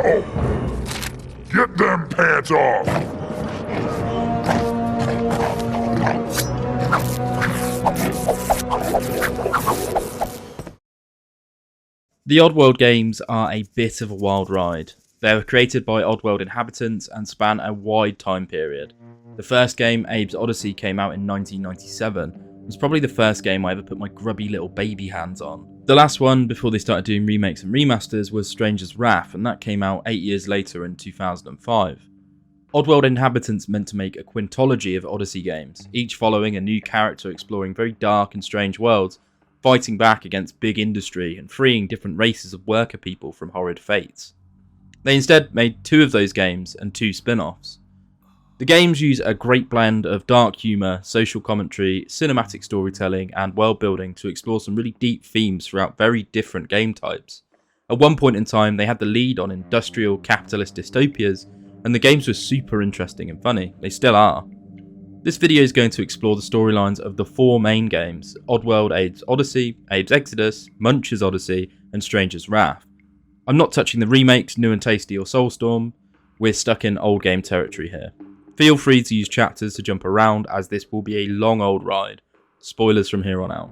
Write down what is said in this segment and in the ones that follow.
Get them pants off! The Oddworld games are a bit of a wild ride. They were created by Oddworld Inhabitants and span a wide time period. The first game, Abe's Oddysee, came out in 1997. It was probably the first game I ever put my grubby little baby hands on. The last one, before they started doing remakes and remasters, was Stranger's Wrath, and that came out 8 years later in 2005. Oddworld Inhabitants meant to make a quintology of Oddysee games, each following a new character exploring very dark and strange worlds, fighting back against big industry and freeing different races of worker people from horrid fates. They instead made 2 of those games and 2 spin-offs. The games use a great blend of dark humour, social commentary, cinematic storytelling and world building to explore some really deep themes throughout very different game types. At one point in time they had the lead on industrial capitalist dystopias, and the games were super interesting and funny. They still are. This video is going to explore the storylines of the 4 main games: Oddworld Abe's Oddysee, Abe's Exoddus, Munch's Oddysee, and Stranger's Wrath. I'm not touching the remakes, New and Tasty or Soulstorm. We're stuck in old game territory here. Feel free to use chapters to jump around, as this will be a long old ride. Spoilers from here on out.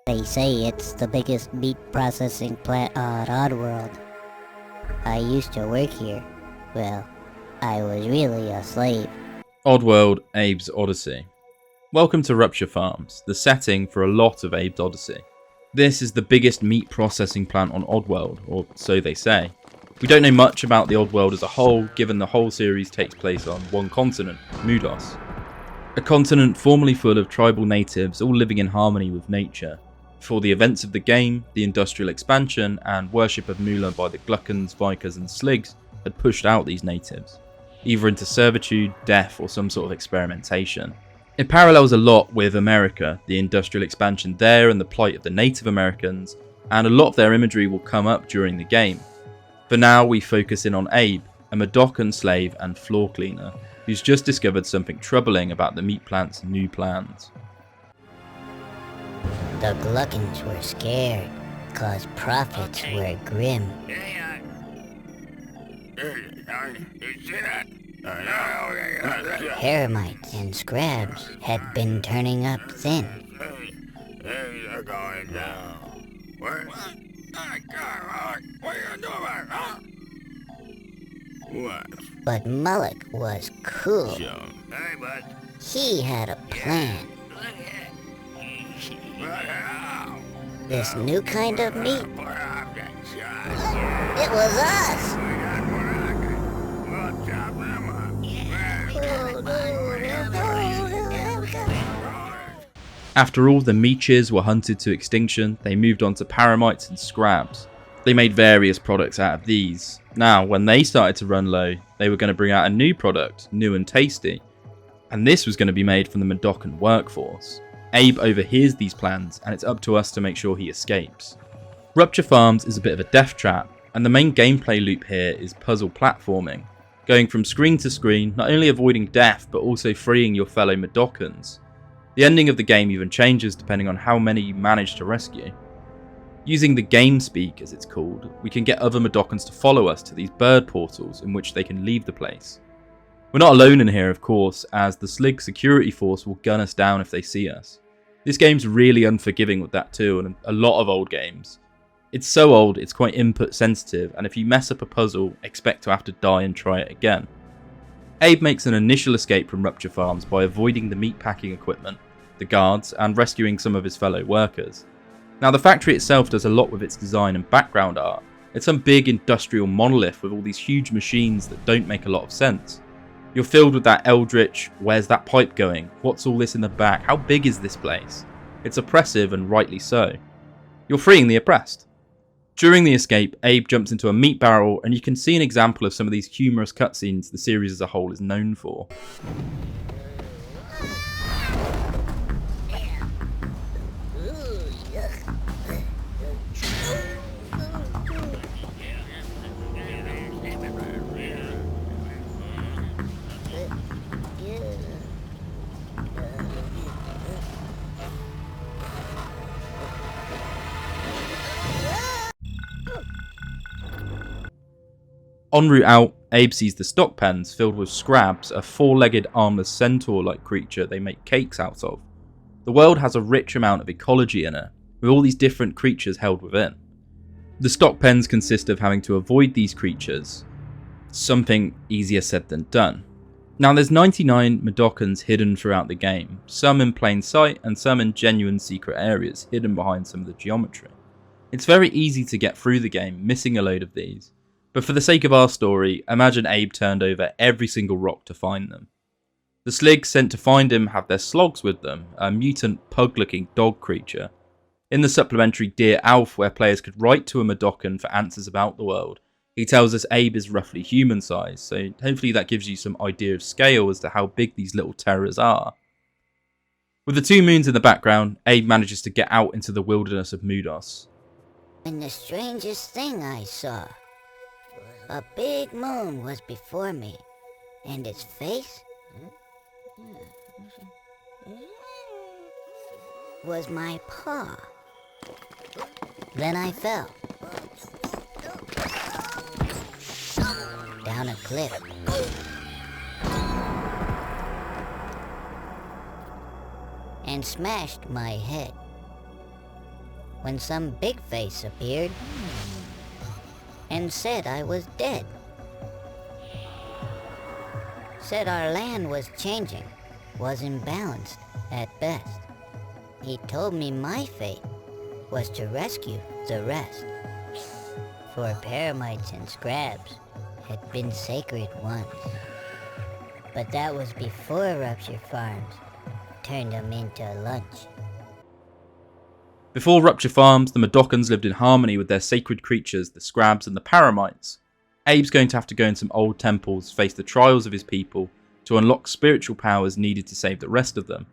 They say it's the biggest meat processing plant on Oddworld. I used to work here. Well, I was really a slave. Oddworld Abe's Oddysee. Welcome to Rupture Farms, the setting for a lot of Abe's Oddysee. This is the biggest meat processing plant on Oddworld, or so they say. We don't know much about the Oddworld as a whole, given the whole series takes place on one continent, Mudos. A continent formerly full of tribal natives all living in harmony with nature, before the events of the game, the industrial expansion, and worship of Mula by the Gluckans, Vikers and Sligs had pushed out these natives, either into servitude, death, or some sort of experimentation. It parallels a lot with America, the industrial expansion there and the plight of the Native Americans, and a lot of their imagery will come up during the game. For now, we focus in on Abe, a Mudokon slave and floor cleaner, who's just discovered something troubling about the meat plant's new plans. The Gluckans were scared, cause profits were grim. Hermites and scrabs had been turning up thin. You're going down. What? What are you doing, huh? What? But Mullock was cool. Hey, bud. He had a plan. This new kind of meat. It was us! After all the Meeches were hunted to extinction, they moved on to Paramites and Scrabs. They made various products out of these. Now, when they started to run low, they were going to bring out a new product, New and Tasty. And this was going to be made from the Mudokon workforce. Abe overhears these plans, and it's up to us to make sure he escapes. Rupture Farms is a bit of a death trap, and the main gameplay loop here is puzzle platforming, going from screen to screen, not only avoiding death, but also freeing your fellow Mudokons. The ending of the game even changes depending on how many you manage to rescue. Using the game speak, as it's called, we can get other Mudokons to follow us to these bird portals in which they can leave the place. We're not alone in here, of course, as the Slig security force will gun us down if they see us. This game's really unforgiving with that too, and a lot of old games. It's so old, it's quite input sensitive, and if you mess up a puzzle, expect to have to die and try it again. Abe makes an initial escape from Rupture Farms by avoiding the meatpacking equipment, the guards, and rescuing some of his fellow workers. Now, the factory itself does a lot with its design and background art. It's some big industrial monolith with all these huge machines that don't make a lot of sense. You're filled with that eldritch, where's that pipe going? What's all this in the back? How big is this place? It's oppressive, and rightly so. You're freeing the oppressed. During the escape, Abe jumps into a meat barrel, and you can see an example of some of these humorous cutscenes the series as a whole is known for. En route out, Abe sees the stock pens filled with Scrabs, a four-legged armless centaur-like creature they make cakes out of. The world has a rich amount of ecology in it, with all these different creatures held within. The stock pens consist of having to avoid these creatures, something easier said than done. Now there's 99 Mudokons hidden throughout the game, some in plain sight and some in genuine secret areas hidden behind some of the geometry. It's very easy to get through the game missing a load of these, but for the sake of our story, imagine Abe turned over every single rock to find them. The Sligs sent to find him have their slogs with them, a mutant pug-looking dog creature. In the supplementary Dear Alf, where players could write to a Mudokon for answers about the world, he tells us Abe is roughly human size, so hopefully that gives you some idea of scale as to how big these little terrors are. With the two moons in the background, Abe manages to get out into the wilderness of Mudos. And the strangest thing I saw. A big moon was before me, and its face was my paw. Then I fell down a cliff. And smashed my head. When some big face appeared and said I was dead. Said our land was changing, was imbalanced at best. He told me my fate was to rescue the rest. For paramites and scrabs had been sacred once. But that was before Rupture Farms turned them into lunch. Before Rupture Farms, the Mudokons lived in harmony with their sacred creatures, the Scrabs and the Paramites. Abe's going to have to go in some old temples, face the trials of his people, to unlock spiritual powers needed to save the rest of them.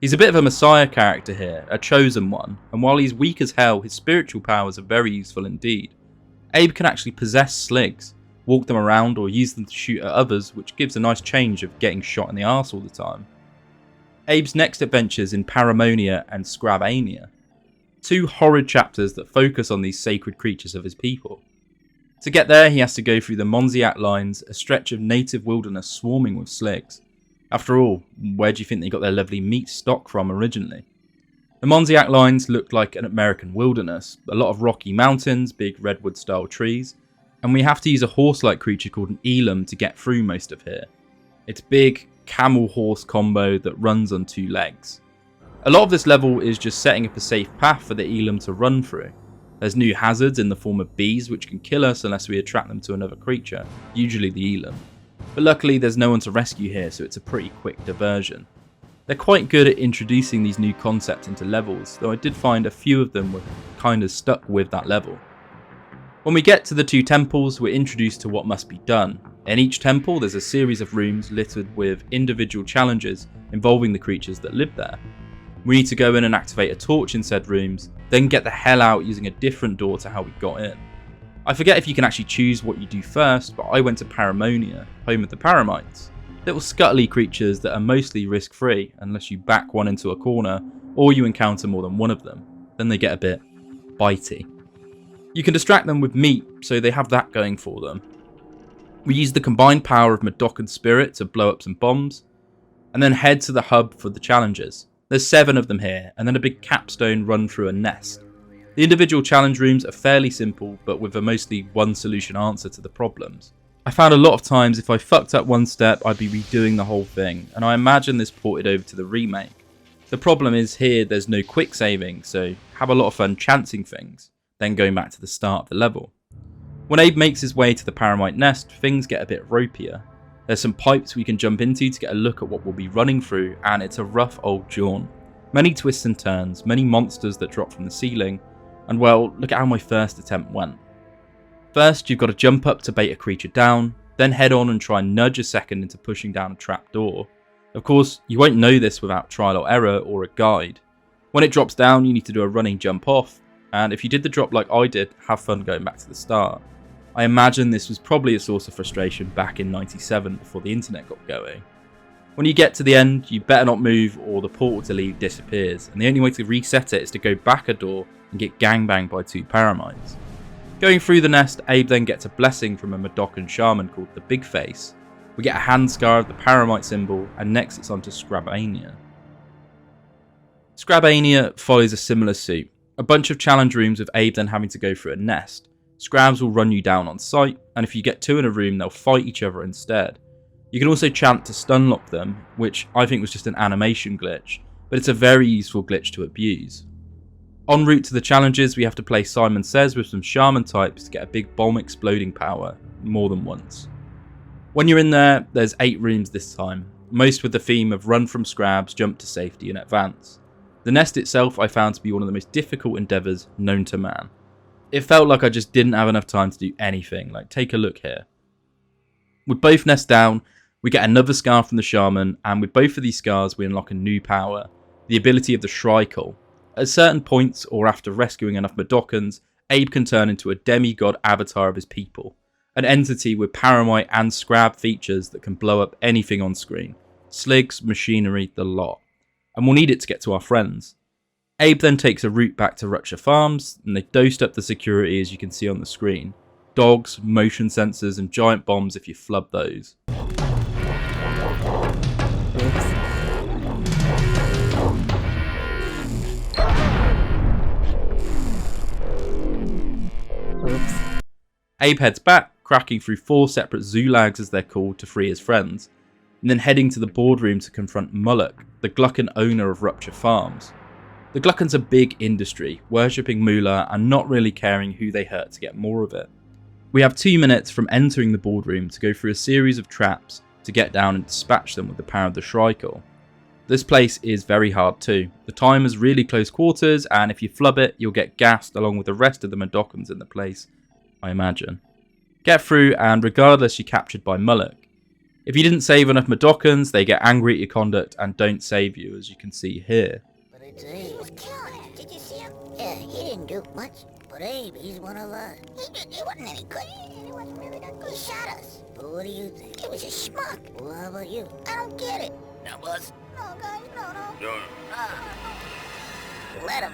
He's a bit of a messiah character here, a chosen one, and while he's weak as hell, his spiritual powers are very useful indeed. Abe can actually possess Sligs, walk them around or use them to shoot at others, which gives a nice change of getting shot in the arse all the time. Abe's next adventures in Paramonia and Scrabania, two horrid chapters that focus on these sacred creatures of his people. To get there, he has to go through the Monziak lines, a stretch of native wilderness swarming with Sligs. After all, where do you think they got their lovely meat stock from originally? The Monziak lines looked like an American wilderness, a lot of rocky mountains, big redwood style trees, and we have to use a horse-like creature called an elam to get through most of here. It's big, camel-horse combo that runs on two legs. A lot of this level is just setting up a safe path for the elam to run through. There's new hazards in the form of bees which can kill us unless we attract them to another creature, usually the elam. But luckily there's no one to rescue here, so it's a pretty quick diversion. They're quite good at introducing these new concepts into levels, though I did find a few of them were kinda stuck with that level. When we get to the two temples, we're introduced to what must be done. In each temple there's a series of rooms littered with individual challenges involving the creatures that live there. We need to go in and activate a torch in said rooms, then get the hell out using a different door to how we got in. I forget if you can actually choose what you do first, but I went to Paramonia, home of the Paramites. Little scuttly creatures that are mostly risk-free unless you back one into a corner or you encounter more than one of them. Then they get a bit bitey. You can distract them with meat, so they have that going for them. We use the combined power of Mudokon Spirit to blow up some bombs, and then head to the hub for the challenges. There's 7 of them here, and then a big capstone run through a nest. The individual challenge rooms are fairly simple, but with a mostly one solution answer to the problems. I found a lot of times if I fucked up one step, I'd be redoing the whole thing, and I imagine this ported over to the remake. The problem is here there's no quick saving, so have a lot of fun chancing things, then going back to the start of the level. When Abe makes his way to the Paramite nest, things get a bit ropier. There's some pipes we can jump into to get a look at what we'll be running through, and it's a rough old jaunt. Many twists and turns, many monsters that drop from the ceiling, and well, look at how my first attempt went. First, you've got to jump up to bait a creature down, then head on and try and nudge a second into pushing down a trapdoor. Of course, you won't know this without trial or error or a guide. When it drops down, you need to do a running jump off, and if you did the drop like I did, have fun going back to the start. I imagine this was probably a source of frustration back in '97 before the internet got going. When you get to the end, you better not move or the portal to leave disappears, and the only way to reset it is to go back a door and get gangbanged by 2 Paramites. Going through the nest, Abe then gets a blessing from a Mudokon shaman called the Big Face. We get a hand scar of the Paramite symbol, and next it's on to Scrabania. Scrabania follows a similar suit. A bunch of challenge rooms with Abe then having to go through a nest. Scrabs will run you down on sight, and if you get two in a room, they'll fight each other instead. You can also chant to stun lock them, which I think was just an animation glitch, but it's a very useful glitch to abuse. En route to the challenges, we have to play Simon Says with some shaman types to get a big bomb exploding power, more than once. When you're in there, there's 8 rooms this time, most with the theme of run from Scrabs, jump to safety and advance. The nest itself I found to be one of the most difficult endeavours known to man. It felt like I just didn't have enough time to do anything, like take a look here. With both nests down, we get another scar from the shaman, and with both of these scars we unlock a new power, the ability of the Shrikle. At certain points, or after rescuing enough Mudokons, Abe can turn into a demigod avatar of his people, an entity with Paramite and Scrab features that can blow up anything on screen, sligs, machinery, the lot, and we'll need it to get to our friends. Abe then takes a route back to Rutcher Farms, and they dosed up the security as you can see on the screen. Dogs, motion sensors, and giant bombs if you flub those. Abe heads back, cracking through 4 separate Zulags as they're called to free his friends, and then heading to the boardroom to confront Mullock, the Gluckon owner of Rutcher Farms. The Gluckon's a big industry, worshipping Moolah and not really caring who they hurt to get more of it. We have 2 minutes from entering the boardroom to go through a series of traps to get down and dispatch them with the power of the Shrikle. This place is very hard too. The time is really close quarters, and if you flub it, you'll get gassed along with the rest of the Mudokons in the place, I imagine. Get through, and regardless, you're captured by Mullock. If you didn't save enough Mudokons, they get angry at your conduct and don't save you, as you can see here. But it's Abe. He was killing it. Did you see him? Yeah, he didn't do much. But Abe, he's one of us. He wasn't any good. He wasn't really that good. He shot us. But what do you think? He was a schmuck. Well, how about you? I don't get it. Now, boss. No, guys, no. No. Let him.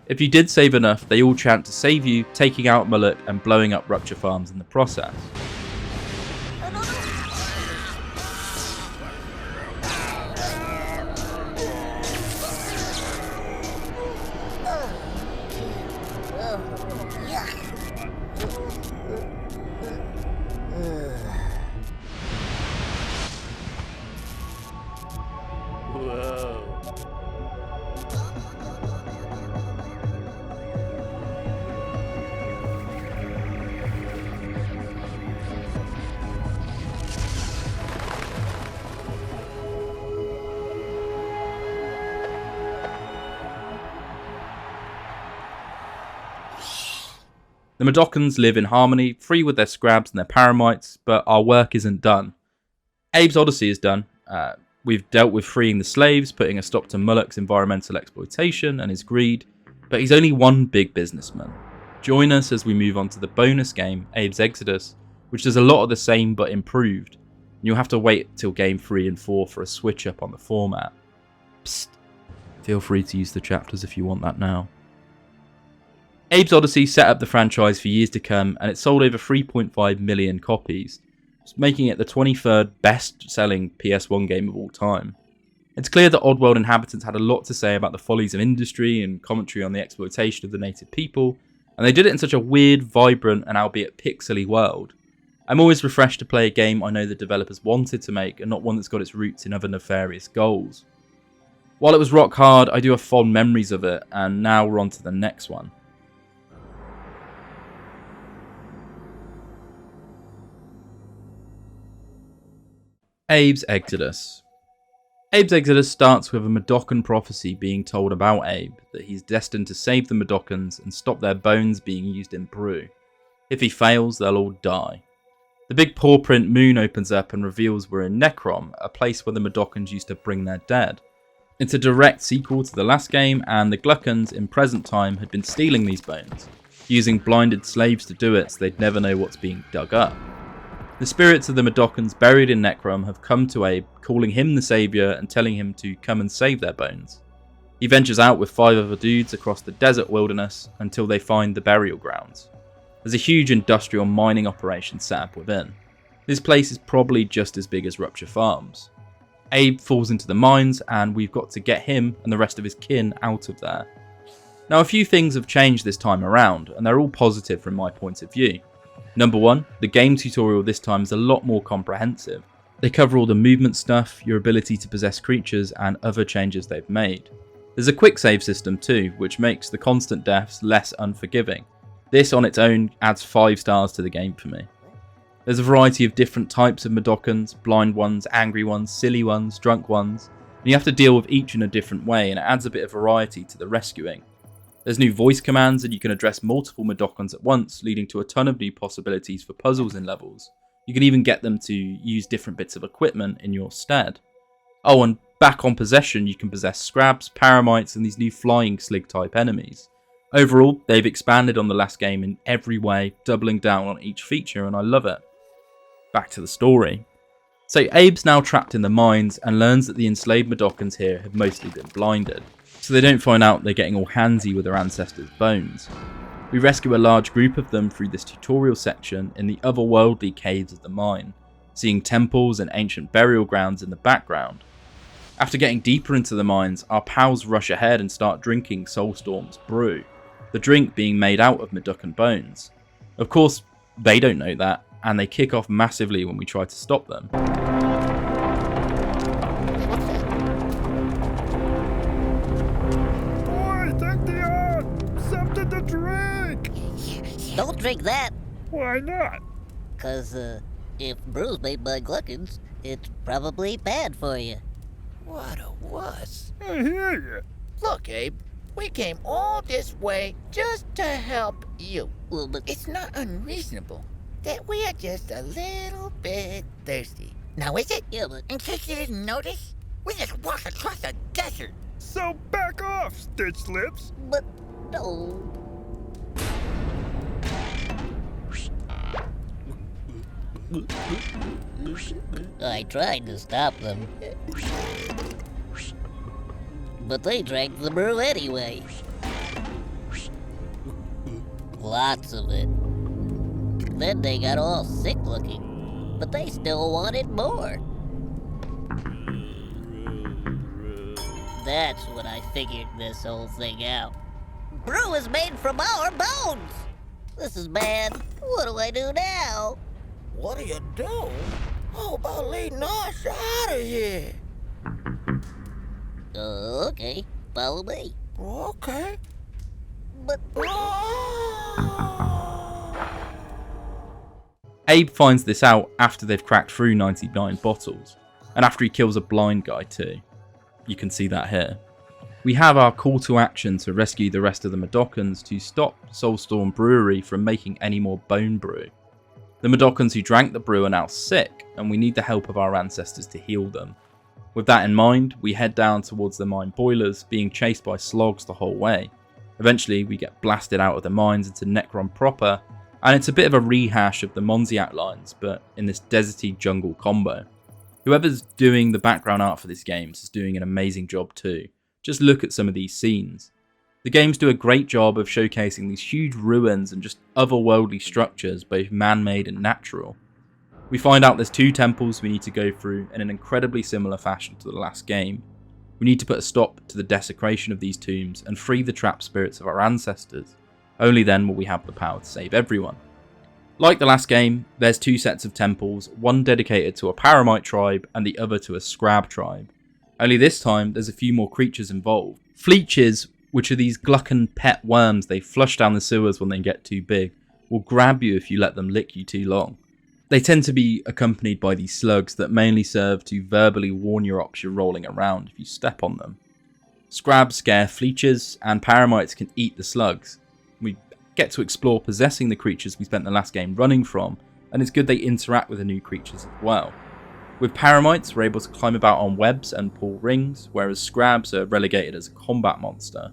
If you did save enough, they all chant to save you, taking out Mullock and blowing up Rutcher Farms in the process. The Mudokons live in harmony, free with their Scrabs and their Paramites, but our work isn't done. Abe's Oddysee is done. We've dealt with freeing the slaves, putting a stop to Mullock's environmental exploitation and his greed, but he's only one big businessman. Join us as we move on to the bonus game, Abe's Exoddus, which does a lot of the same but improved. You'll have to wait till game 3 and 4 for a switch up on the format. Psst, feel free to use the chapters if you want that now. Abe's Oddysee set up the franchise for years to come, and it sold over 3.5 million copies, making it the 23rd best-selling PS1 game of all time. It's clear that Oddworld Inhabitants had a lot to say about the follies of industry and commentary on the exploitation of the native people, and they did it in such a weird, vibrant, and albeit pixely world. I'm always refreshed to play a game I know the developers wanted to make, and not one that's got its roots in other nefarious goals. While it was rock hard, I do have fond memories of it, and now we're on to the next one. Abe's Exoddus. Abe's Exoddus starts with a Mudokon prophecy being told about Abe, that he's destined to save the Mudokons and stop their bones being used in brew. If he fails, they'll all die. The big paw print moon opens up and reveals we're in Necrom, a place where the Mudokons used to bring their dead. It's a direct sequel to the last game, and the Gluckons in present time had been stealing these bones, using blinded slaves to do it so they'd never know what's being dug up. The spirits of the Mudokons buried in Necrom have come to Abe, calling him the saviour and telling him to come and save their bones. He ventures out with 5 other dudes across the desert wilderness until they find the burial grounds. There's a huge industrial mining operation set up within. This place is probably just as big as Rupture Farms. Abe falls into the mines and we've got to get him and the rest of his kin out of there. Now a few things have changed this time around and they're all positive from my point of view. Number 1, the game tutorial this time is a lot more comprehensive. They cover all the movement stuff, your ability to possess creatures and other changes they've made. There's a quick save system too, which makes the constant deaths less unforgiving. This on its own adds 5 stars to the game for me. There's a variety of different types of Mudokons, blind ones, angry ones, silly ones, drunk ones, and you have to deal with each in a different way and it adds a bit of variety to the rescuing. There's new voice commands and you can address multiple Mudokons at once, leading to a ton of new possibilities for puzzles and levels. You can even get them to use different bits of equipment in your stead. Oh, and back on possession, you can possess Scrabs, Paramites, and these new flying Slig type enemies. Overall, they've expanded on the last game in every way, doubling down on each feature, and I love it. Back to the story. So Abe's now trapped in the mines and learns that the enslaved Mudokons here have mostly been blinded, so they don't find out they're getting all handsy with their ancestors' bones. We rescue a large group of them through this tutorial section in the otherworldly caves of the mine, seeing temples and ancient burial grounds in the background. After getting deeper into the mines, our pals rush ahead and start drinking Soulstorm's brew, the drink being made out of Mudokon bones. Of course, they don't know that, and they kick off massively when we try to stop them. Don't drink that, Why not? cause if brew's made by gluckins, it's probably bad for you. What a wuss. I hear you. Look, Abe, we came all this way just to help you. Well, but It's not unreasonable that we are just a little bit thirsty. Now, is it? yeah, but In case you didn't notice, we just walked across a desert. So back off, Stitch Lips. no. I tried to stop them, but they drank the brew anyway. Lots of it. Then they got all sick looking, but they still wanted more. That's when I figured this whole thing out. Brew is made from our bones! This is bad. What do I do now? What do you do? How about leading us out of here? Okay, follow me. Okay. But Abe finds this out after they've cracked through 99 bottles, and after he kills a blind guy too. You can see that here. We have our call to action to rescue the rest of the Mudokons to stop Soulstorm Brewery from making any more bone brew. The Mudokons who drank the brew are now sick, and we need the help of our ancestors to heal them. With that in mind, we head down towards the mine boilers, being chased by slogs the whole way. Eventually, we get blasted out of the mines into Necrom proper, and it's a bit of a rehash of the Monziak lines, but in this deserty jungle combo. Whoever's doing the background art for this game is doing an amazing job too. Just look at some of these scenes. The games do a great job of showcasing these huge ruins and just otherworldly structures, both man-made and natural. We find out there's 2 temples we need to go through in an incredibly similar fashion to the last game. We need to put a stop to the desecration of these tombs and free the trapped spirits of our ancestors. Only then will we have the power to save everyone. Like the last game, there's 2 sets of temples, one dedicated to a Paramite tribe and the other to a Scrab tribe. Only this time, there's a few more creatures involved. Fleeches, which are these gluckin pet worms they flush down the sewers when they get too big, will grab you if you let them lick you too long. They tend to be accompanied by these slugs that mainly serve to verbally warn your ops you're rolling around if you step on them. Scrabs scare Fleeches, and Paramites can eat the slugs. We get to explore possessing the creatures we spent the last game running from, and it's good they interact with the new creatures as well. With Paramites, we're able to climb about on webs and pull rings, whereas Scrabs are relegated as a combat monster.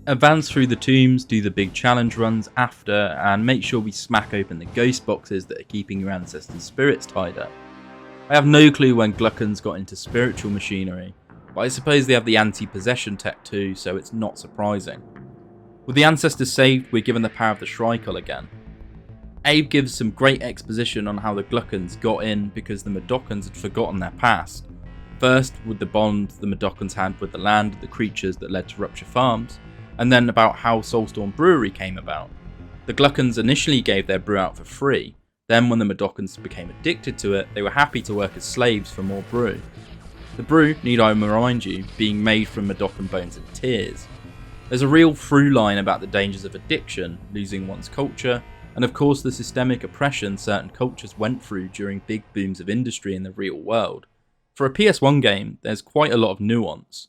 Advance through the tombs, do the big challenge runs after, and make sure we smack open the ghost boxes that are keeping your ancestors' spirits tied up. I have no clue when Gluckons got into spiritual machinery, but I suppose they have the anti-possession tech too, so it's not surprising. With the ancestors saved, we're given the power of the Shrikle again. Abe gives some great exposition on how the Gluckons got in because the Mudokons had forgotten their past. First, with the bond the Mudokons had with the land and the creatures that led to Rupture Farms, and then about how Soulstorm Brewery came about. The Gluckons initially gave their brew out for free, then when the Mudokons became addicted to it, they were happy to work as slaves for more brew. The brew, need I remind you, being made from Mudokon bones and tears. There's a real through line about the dangers of addiction, losing one's culture, and of course the systemic oppression certain cultures went through during big booms of industry in the real world. For a PS1 game, there's quite a lot of nuance.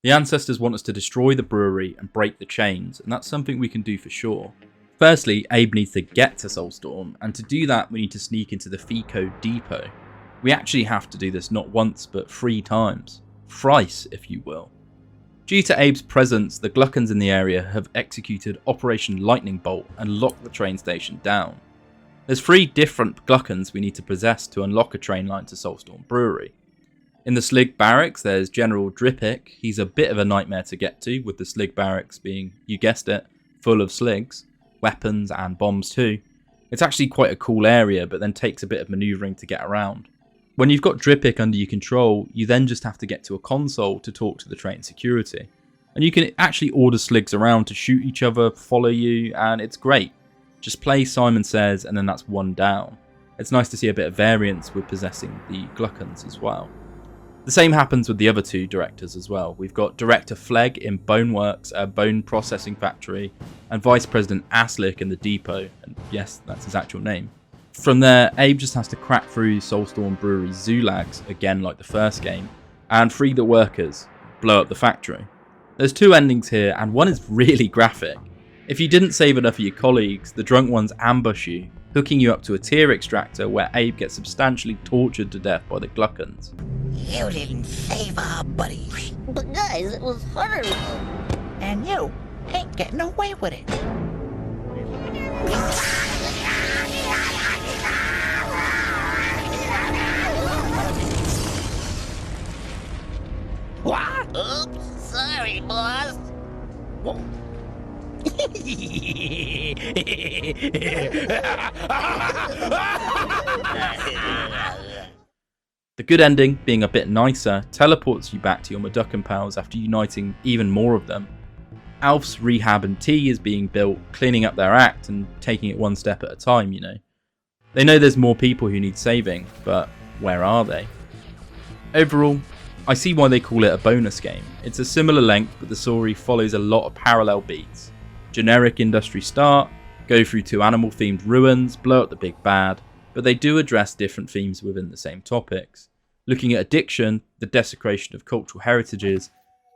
The ancestors want us to destroy the brewery and break the chains, and that's something we can do for sure. Firstly, Abe needs to get to Soulstorm, and to do that we need to sneak into the Fico depot. We actually have to do this not once but 3 times. Thrice, if you will. Due to Abe's presence, the Gluckons in the area have executed Operation Lightning Bolt and locked the train station down. There's 3 different Gluckons we need to possess to unlock a train line to Soulstorm Brewery. In the Slig Barracks, there's General Drippick. He's a bit of a nightmare to get to, with the Slig Barracks being, you guessed it, full of Sligs, weapons and bombs too. It's actually quite a cool area, but then takes a bit of manoeuvring to get around. When you've got Drippick under your control, you then just have to get to a console to talk to the train security. And you can actually order Sligs around to shoot each other, follow you, and it's great. Just play Simon Says and then that's 1 down. It's nice to see a bit of variance with possessing the Gluckons as well. The same happens with the other 2 directors as well. We've got Director Flegg in Boneworks, a bone processing factory, and Vice President Aslick in the depot, and yes, that's his actual name. From there, Abe just has to crack through Soulstorm Brewery's Zulags, again like the first game, and free the workers, blow up the factory. There's 2 endings here, and one is really graphic. If you didn't save enough of your colleagues, the drunk ones ambush you, hooking you up to a tear extractor where Abe gets substantially tortured to death by the Gluckons. You didn't save our buddy. But guys, it was horrible. And you ain't getting away with it. What? Oops, sorry, boss. Whoa. The good ending, being a bit nicer, teleports you back to your Mudokon pals after uniting even more of them. Alf's rehab and tea is being built, cleaning up their act and taking it 1 step at a time, you know. They know there's more people who need saving, but where are they? Overall, I see why they call it a bonus game. It's a similar length, but the story follows a lot of parallel beats. Generic industry start, go through 2 animal themed ruins, blow up the big bad, but they do address different themes within the same topics, looking at addiction, the desecration of cultural heritages,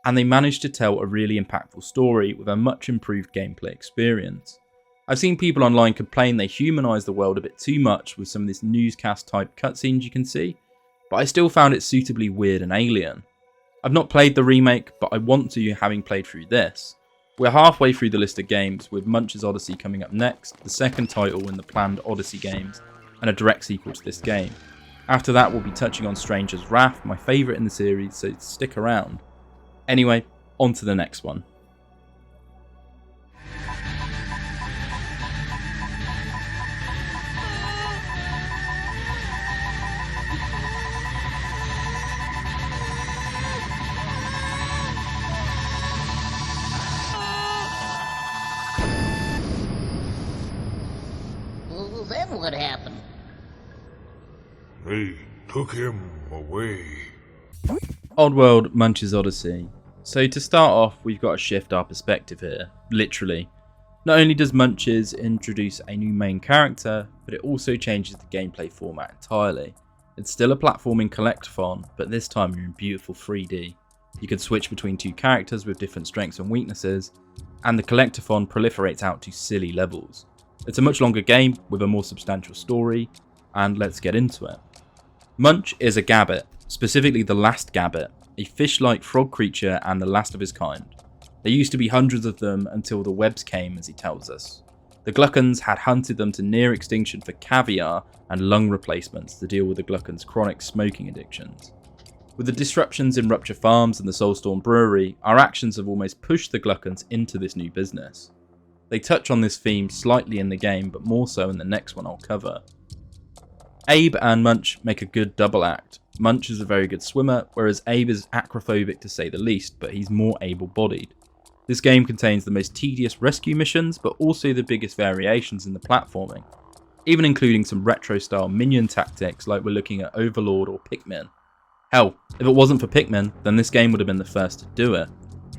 and they manage to tell a really impactful story with a much improved gameplay experience. I've seen people online complain they humanise the world a bit too much with some of this newscast type cutscenes you can see, but I still found it suitably weird and alien. I've not played the remake, but I want to, having played through this. We're halfway through the list of games, with Munch's Oddysee coming up next, the second title in the planned Oddysee games, and a direct sequel to this game. After that we'll be touching on Stranger's Wrath, my favourite in the series, so stick around. Anyway, on to the next one. Well, then what happened? They took him away. Oddworld Munch's Oddysee. So to start off, we've got to shift our perspective here, literally. Not only does Munch's introduce a new main character, but it also changes the gameplay format entirely. It's still a platforming collectathon, but this time you're in beautiful 3D. You can switch between 2 characters with different strengths and weaknesses, and the collectathon proliferates out to silly levels. It's a much longer game with a more substantial story, and let's get into it. Munch is a gabbit, specifically the last gabbit, a fish-like frog creature and the last of his kind. There used to be hundreds of them until the webs came, as he tells us. The Gluckons had hunted them to near extinction for caviar and lung replacements to deal with the Gluckons' chronic smoking addictions. With the disruptions in Rupture Farms and the Soulstorm Brewery, our actions have almost pushed the Gluckons into this new business. They touch on this theme slightly in the game, but more so in the next one I'll cover. Abe and Munch make a good double act. Munch is a very good swimmer, whereas Abe is acrophobic to say the least, but he's more able-bodied. This game contains the most tedious rescue missions, but also the biggest variations in the platforming, even including some retro-style minion tactics like we're looking at Overlord or Pikmin. Hell, if it wasn't for Pikmin, then this game would have been the first to do it.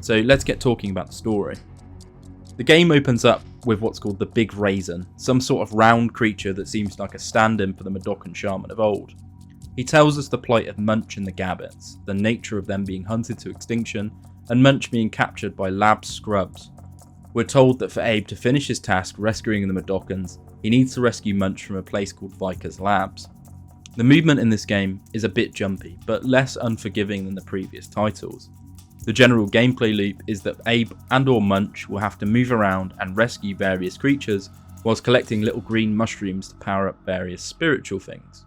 So let's get talking about the story. The game opens up with what's called the Big Raisin, some sort of round creature that seems like a stand-in for the Mudokon shaman of old. He tells us the plight of Munch and the Gabbets, the nature of them being hunted to extinction, and Munch being captured by lab scrubs. We're told that for Abe to finish his task rescuing the Mudokons, he needs to rescue Munch from a place called Viker's Labs. The movement in this game is a bit jumpy, but less unforgiving than the previous titles. The general gameplay loop is that Abe and or Munch will have to move around and rescue various creatures whilst collecting little green mushrooms to power up various spiritual things.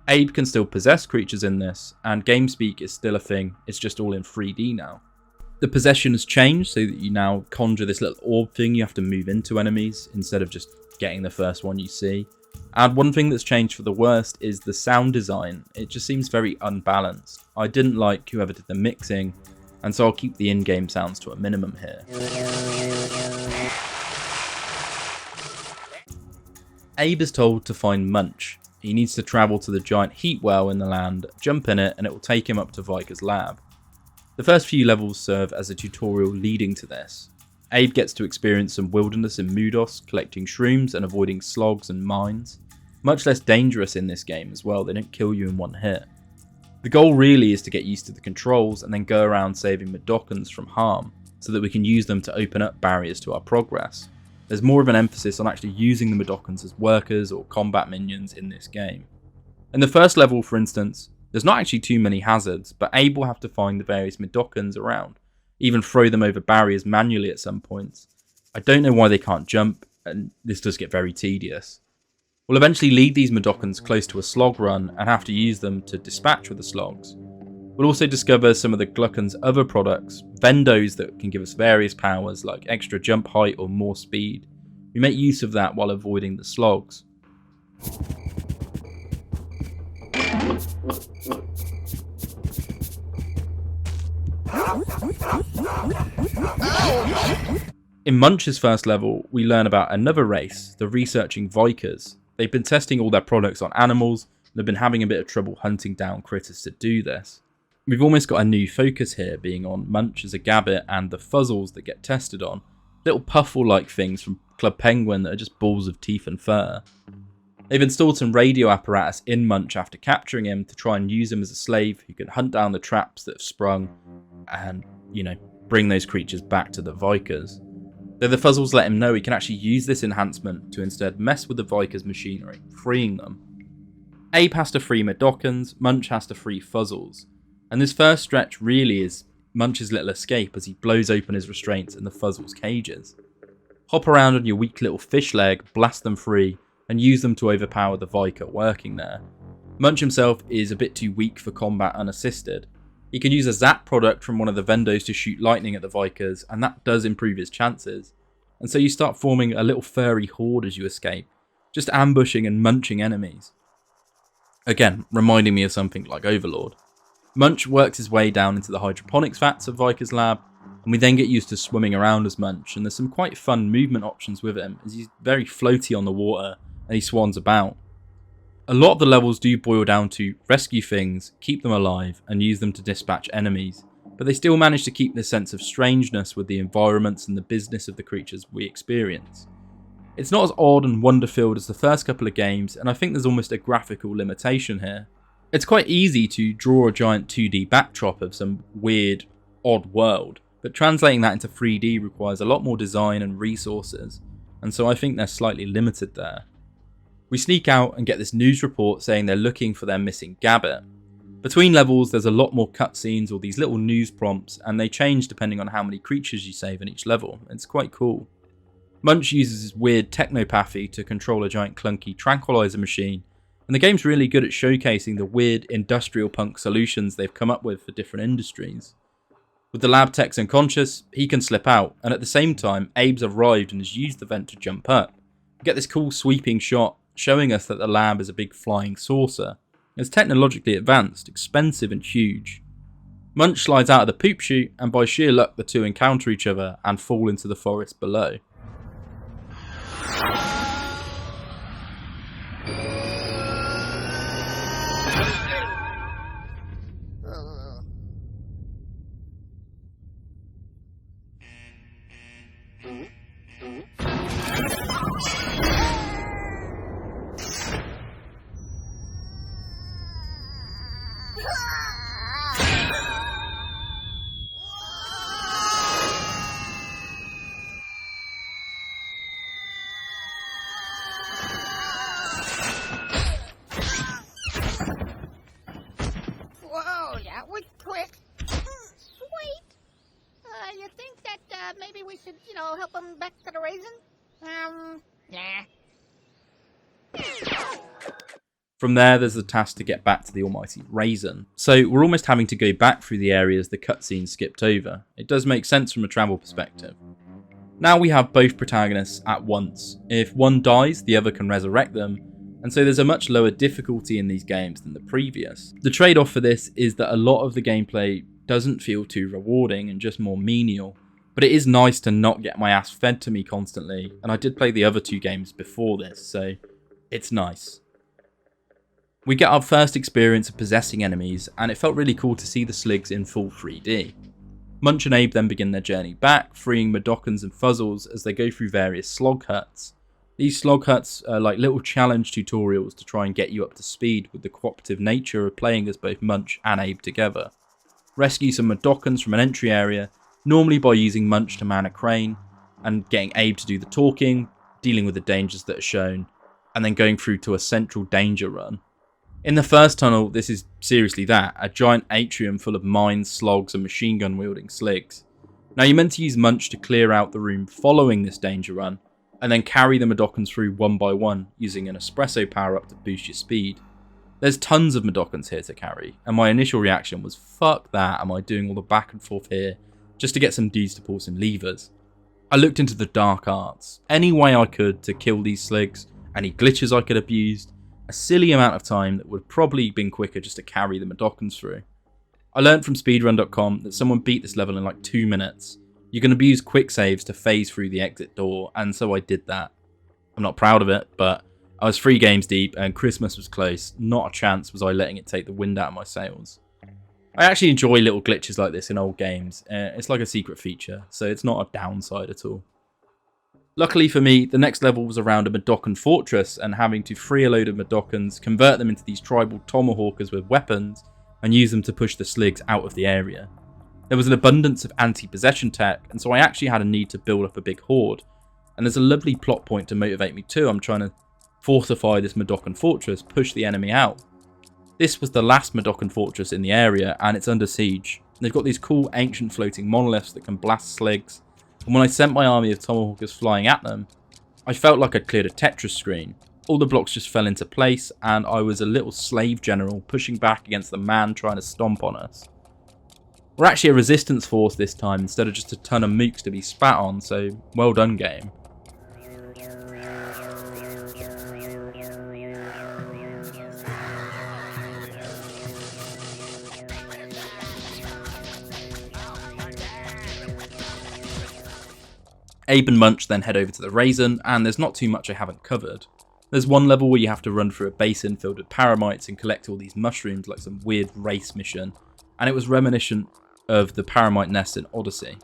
Abe can still possess creatures in this, and GameSpeak is still a thing, it's just all in 3D now. The possession has changed so that you now conjure this little orb thing you have to move into enemies instead of just getting the first one you see. And one thing that's changed for the worst is the sound design. It just seems very unbalanced. I didn't like whoever did the mixing, and so I'll keep the in-game sounds to a minimum here. Abe is told to find Munch. He needs to travel to the giant heat well in the land, jump in it, and it will take him up to Viker's lab. The first few levels serve as a tutorial leading to this. Abe gets to experience some wilderness in Mudos, collecting shrooms and avoiding slogs and mines. Much less dangerous in this game as well, they don't kill you in one hit. The goal really is to get used to the controls and then go around saving Mudokons from harm, so that we can use them to open up barriers to our progress. There's more of an emphasis on actually using the Mudokons as workers or combat minions in this game. In the first level, for instance, there's not actually too many hazards, but Abe will have to find the various Mudokons around, even throw them over barriers manually at some points. I don't know why they can't jump, and this does get very tedious. We'll eventually lead these Mudokons close to a slog run and have to use them to dispatch with the slogs. We'll also discover some of the Gluckons' other products, vendos that can give us various powers like extra jump height or more speed. We make use of that while avoiding the slogs. In Munch's first level, we learn about another race, the researching Vikers. They've been testing all their products on animals and have been having a bit of trouble hunting down critters to do this. We've almost got a new focus here, being on Munch as a Gabbet and the fuzzles that get tested on. Little puffle-like things from Club Penguin that are just balls of teeth and fur. They've installed some radio apparatus in Munch after capturing him to try and use him as a slave who can hunt down the traps that have sprung and, bring those creatures back to the Vikers. Though the fuzzles let him know he can actually use this enhancement to instead mess with the Vikers' machinery, freeing them. Abe has to free Mudokons, Munch has to free fuzzles. And this first stretch really is Munch's little escape as he blows open his restraints in the fuzzles' cages. Hop around on your weak little fish leg, blast them free, and use them to overpower the Viker working there. Munch himself is a bit too weak for combat unassisted. He can use a zap product from one of the vendos to shoot lightning at the Vikers, and that does improve his chances. And so you start forming a little furry horde as you escape, just ambushing and munching enemies. Again, reminding me of something like Overlord. Munch works his way down into the hydroponics vats of Viker's lab, and we then get used to swimming around as Munch, and there's some quite fun movement options with him, as he's very floaty on the water, and he swans about. A lot of the levels do boil down to rescue things, keep them alive, and use them to dispatch enemies, but they still manage to keep this sense of strangeness with the environments and the business of the creatures we experience. It's not as odd and wonder-filled as the first couple of games, and I think there's almost a graphical limitation here. It's quite easy to draw a giant 2D backdrop of some weird, odd world, but translating that into 3D requires a lot more design and resources, and so I think they're slightly limited there. We sneak out and get this news report saying they're looking for their missing Gabbet. Between levels there's a lot more cutscenes or these little news prompts, and they change depending on how many creatures you save in each level. It's quite cool. Munch uses his weird technopathy to control a giant clunky tranquilizer machine, and the game's really good at showcasing the weird industrial punk solutions they've come up with for different industries. With the lab techs unconscious, he can slip out, and at the same time Abe's arrived and has used the vent to jump up. We get this cool sweeping shot showing us that the lab is a big flying saucer. It's technologically advanced, expensive and huge. Munch slides out of the poop chute, and by sheer luck the two encounter each other and fall into the forest below. Whoa, that was quick. Sweet. You think that maybe we should, help him back to the raisin? Nah. From there's the task to get back to the almighty raisin. So we're almost having to go back through the areas the cutscene skipped over. It does make sense from a travel perspective. Now we have both protagonists at once. If one dies, the other can resurrect them, and so there's a much lower difficulty in these games than the previous. The trade-off for this is that a lot of the gameplay doesn't feel too rewarding and just more menial, but it is nice to not get my ass fed to me constantly, and I did play the other two games before this, so it's nice. We get our first experience of possessing enemies, and it felt really cool to see the Sligs in full 3D. Munch and Abe then begin their journey back, freeing Mudokons and Fuzzles as they go through various slog huts. These slog huts are like little challenge tutorials to try and get you up to speed with the cooperative nature of playing as both Munch and Abe together. Rescue some Mudokons from an entry area, normally by using Munch to man a crane, and getting Abe to do the talking, dealing with the dangers that are shown, and then going through to a central danger run. In the first tunnel, this is seriously that, a giant atrium full of mines, slogs and machine gun wielding Sligs. Now you're meant to use Munch to clear out the room following this danger run, and then carry the Mudokons through one by one using an espresso power up to boost your speed. There's tons of Mudokons here to carry, and my initial reaction was, fuck that, am I doing all the back and forth here just to get some dudes to pull some levers? I looked into the dark arts, any way I could to kill these Sligs, any glitches I could have used, a silly amount of time that would probably been quicker just to carry the Mudokons through. I learned from speedrun.com that someone beat this level in like 2 minutes. You can abuse quick saves to phase through the exit door, and so I did that. I'm not proud of it, but I was 3 games deep and Christmas was close. Not a chance was I letting it take the wind out of my sails. I actually enjoy little glitches like this in old games. It's like a secret feature, so it's not a downside at all. Luckily for me, the next level was around a Mudokon fortress and having to free a load of Mudokons, convert them into these tribal tomahawkers with weapons, and use them to push the Sligs out of the area. There was an abundance of anti-possession tech, and so I actually had a need to build up a big horde. And there's a lovely plot point to motivate me too. I'm trying to fortify this Mudokon fortress, push the enemy out. This was the last Mudokon fortress in the area, and it's under siege. They've got these cool ancient floating monoliths that can blast Sligs, and when I sent my army of tomahawkers flying at them, I felt like I'd cleared a Tetris screen. All the blocks just fell into place, and I was a little slave general pushing back against the man trying to stomp on us. We're actually a resistance force this time instead of just a ton of mooks to be spat on, so well done game. Abe and Munch then head over to the Raisin, and there's not too much I haven't covered. There's one level where you have to run through a basin filled with paramites and collect all these mushrooms like some weird race mission, and it was reminiscent of the paramite nest in Oddysee.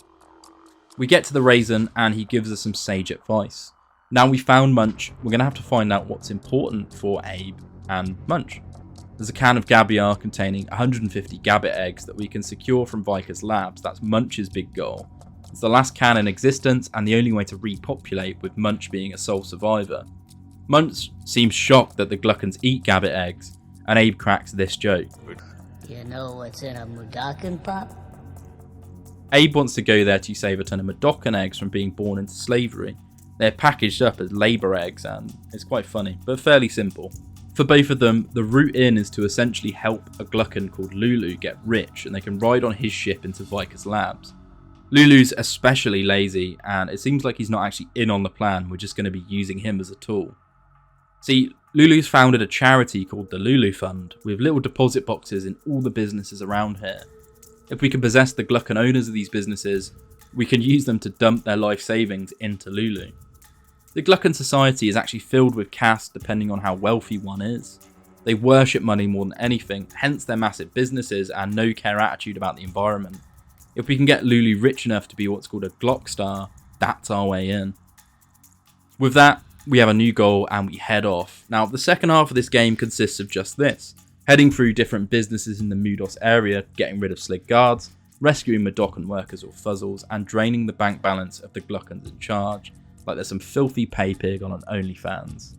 We get to the Raisin and he gives us some sage advice. Now we found Munch, we're going to have to find out what's important for Abe and Munch. There's a can of Gabiar containing 150 Gabbit eggs that we can secure from Viker's labs. That's Munch's big goal. It's the last can in existence and the only way to repopulate, with Munch being a sole survivor. Munch seems shocked that the Gluckons eat Gabbit eggs, and Abe cracks this joke. You know what's in a Mudokon pop? Abe wants to go there to save a ton of Mudokon eggs from being born into slavery. They're packaged up as labour eggs and it's quite funny, but fairly simple. For both of them, the route in is to essentially help a Glukkon called Lulu get rich and they can ride on his ship into Viker's labs. Lulu's especially lazy and it seems like he's not actually in on the plan, we're just going to be using him as a tool. See, Lulu's founded a charity called the Lulu Fund with little deposit boxes in all the businesses around here. If we can possess the Glukkon owners of these businesses, we can use them to dump their life savings into Lulu. The Glukkon society is actually filled with caste depending on how wealthy one is. They worship money more than anything, hence their massive businesses and no care attitude about the environment. If we can get Lulu rich enough to be what's called a Glockstar, that's our way in. With that, we have a new goal and we head off. Now, the second half of this game consists of just this. Heading through different businesses in the Mudos area, getting rid of Slig guards, rescuing Mudokon workers or fuzzles, and draining the bank balance of the Glukkons in charge, like there's some filthy pay pig on an OnlyFans.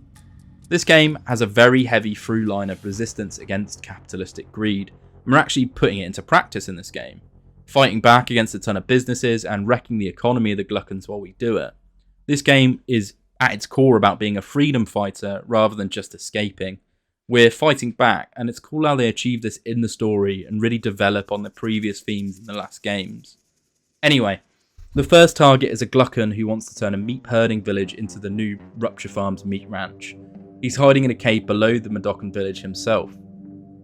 This game has a very heavy through line of resistance against capitalistic greed, and we're actually putting it into practice in this game. Fighting back against a ton of businesses and wrecking the economy of the Glukkons while we do it. This game is at its core about being a freedom fighter rather than just escaping. We're fighting back, and it's cool how they achieve this in the story and really develop on the previous themes in the last games. Anyway, the first target is a Glukkon who wants to turn a meat herding village into the new Rupture Farms meat ranch. He's hiding in a cave below the Mudokon village himself.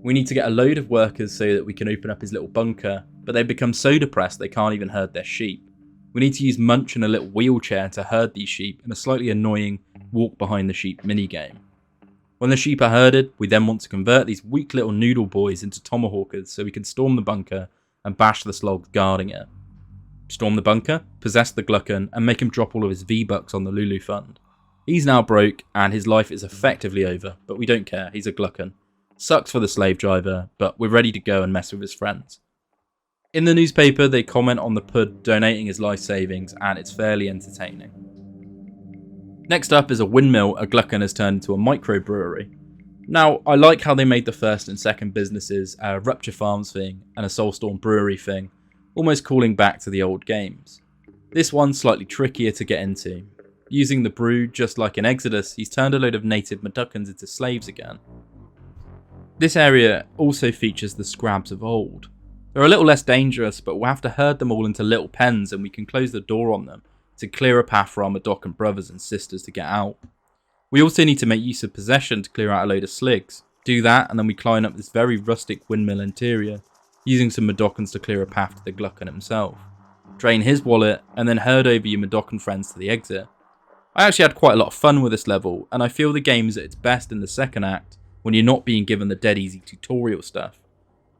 We need to get a load of workers so that we can open up his little bunker, but they become so depressed they can't even herd their sheep. We need to use Munch in a little wheelchair to herd these sheep in a slightly annoying walk behind the sheep minigame. When the sheep are herded, we then want to convert these weak little noodle boys into tomahawkers so we can storm the bunker and bash the slogs guarding it. Storm the bunker, possess the Glukkon, and make him drop all of his V-Bucks on the Lulu Fund. He's now broke and his life is effectively over, but we don't care, he's a Glukkon. Sucks for the slave driver, but we're ready to go and mess with his friends. In the newspaper, they comment on the Pud donating his life savings, and it's fairly entertaining. Next up is a windmill a Glukkon has turned into a microbrewery. Now, I like how they made the first and second businesses a Rupture Farms thing and a Soulstorm Brewery thing, almost calling back to the old games. This one's slightly trickier to get into. Using the brew, just like in Exoddus, he's turned a load of native Mudokons into slaves again. This area also features the Scrabs of old. They're a little less dangerous, but we'll have to herd them all into little pens and we can close the door on them to clear a path for our Mudokon brothers and sisters to get out. We also need to make use of possession to clear out a load of sligs. Do that and then we climb up this very rustic windmill interior, using some Mudokons to clear a path to the Glukkon himself. Drain his wallet and then herd over your Mudokon friends to the exit. I actually had quite a lot of fun with this level, and I feel the game is at its best in the second act when you're not being given the dead easy tutorial stuff.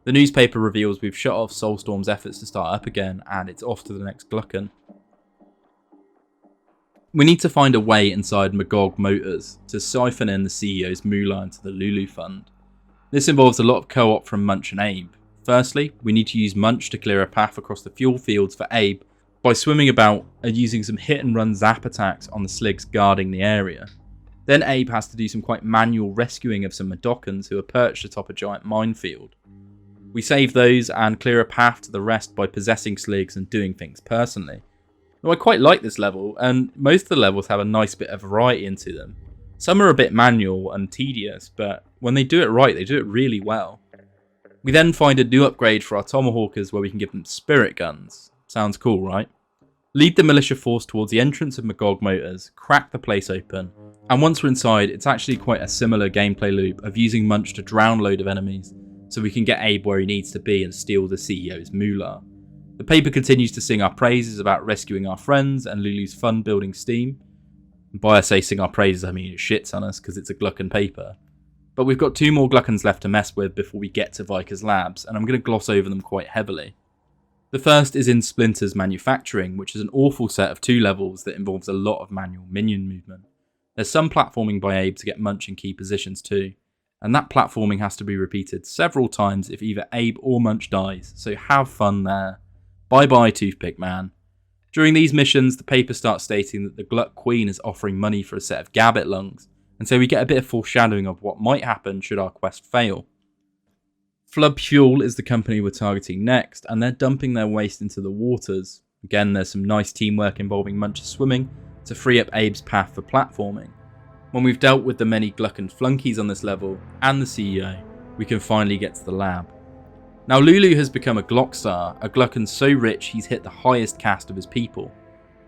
The newspaper reveals we've shut off Soulstorm's efforts to start up again and it's off to the next Glukkon. We need to find a way inside Magog Motors to siphon in the CEO's moolah into the Lulu Fund. This involves a lot of co-op from Munch and Abe. Firstly, we need to use Munch to clear a path across the fuel fields for Abe by swimming about and using some hit and run zap attacks on the sligs guarding the area. Then Abe has to do some quite manual rescuing of some Mudokons who are perched atop a giant minefield. We save those and clear a path to the rest by possessing sligs and doing things personally. Now, I quite like this level, and most of the levels have a nice bit of variety into them. Some are a bit manual and tedious, but when they do it right, they do it really well. We then find a new upgrade for our Tomahawkers where we can give them spirit guns. Sounds cool, right? Lead the militia force towards the entrance of Magog Motors, crack the place open, and once we're inside, it's actually quite a similar gameplay loop of using Munch to drown a load of enemies, so we can get Abe where he needs to be and steal the CEO's moolah. The paper continues to sing our praises about rescuing our friends and Lulu's fun building steam. And by I say sing our praises, I mean it shits on us because it's a Glukkon paper. But we've got 2 more Glukkons left to mess with before we get to Viker's labs, and I'm going to gloss over them quite heavily. The first is in Splinter's Manufacturing, which is an awful set of 2 levels that involves a lot of manual minion movement. There's some platforming by Abe to get Munch in key positions too, and that platforming has to be repeated several times if either Abe or Munch dies, so have fun there. Bye bye Toothpick Man. During these missions, the paper starts stating that the Gluck Queen is offering money for a set of Gabbit lungs, and so we get a bit of foreshadowing of what might happen should our quest fail. Flood Fuel is the company we're targeting next, and they're dumping their waste into the waters. Again, there's some nice teamwork involving Munch's swimming to free up Abe's path for platforming. When we've dealt with the many Gluckan flunkies on this level, and the CEO, we can finally get to the lab. Now Lulu has become a Glockstar, a Gluckan so rich he's hit the highest caste of his people.